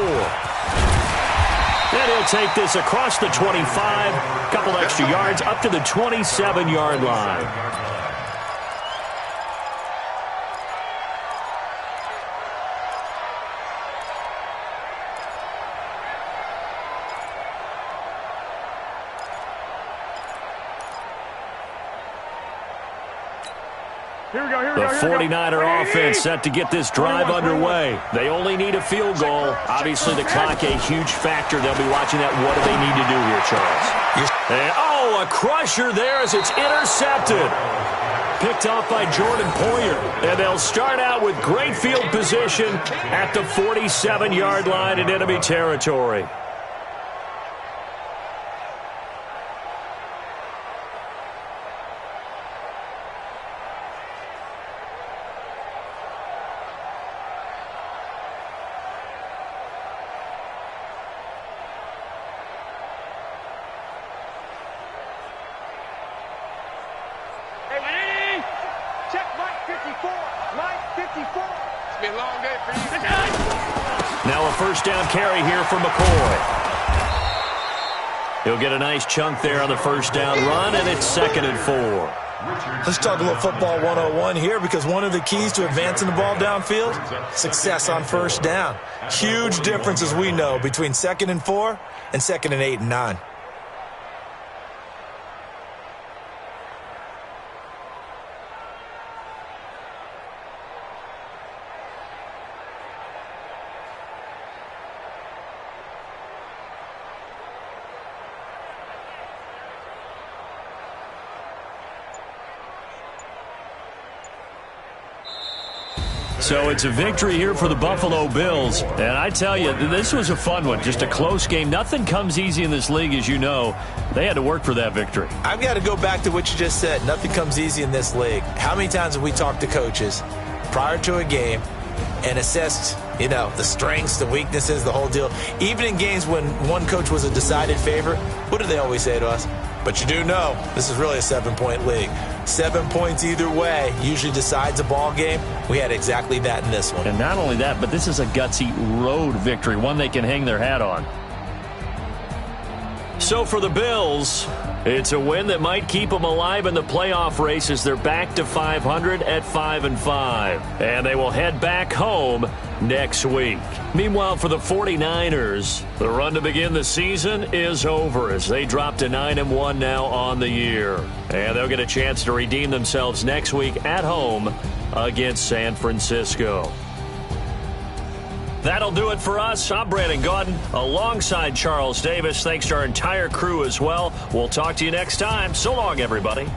And he'll take this across the 25, couple extra yards up to the 27-yard line. The 49er offense set to get this drive underway. They only need a field goal. Obviously, the clock a huge factor. They'll be watching that. What do they need to do here, Charles? And, a crusher there as it's intercepted. Picked off by Jordan Poyer. And they'll start out with great field position at the 47-yard line in enemy territory. Now a first down carry here for McCoy. He'll get a nice chunk there on the first down run, and it's 2nd and 4. Let's talk a little football 101 here, because one of the keys to advancing the ball downfield, success on first down. Huge difference, as we know, between 2nd and 4 and 2nd and 8 and 9. So it's a victory here for the Buffalo Bills. And I tell you, this was a fun one. Just a close game. Nothing comes easy in this league, as you know. They had to work for that victory. I've got to go back to what you just said. Nothing comes easy in this league. How many times have we talked to coaches prior to a game and assessed, the strengths, the weaknesses, the whole deal? Even in games when one coach was a decided favorite, what do they always say to us? But you do know this is really a 7-point league. 7 points either way usually decides a ball game. We had exactly that in this one. And not only that, but this is a gutsy road victory, one they can hang their hat on. So for the Bills, it's a win that might keep them alive in the playoff race as they're back to 500 at 5-5. And they will head back home next week. Meanwhile, for the 49ers, the run to begin the season is over as they drop to 9-1 now on the year. And they'll get a chance to redeem themselves next week at home against San Francisco. That'll do it for us. I'm Brandon Gaudin alongside Charles Davis. Thanks to our entire crew as well. We'll talk to you next time. So long, everybody.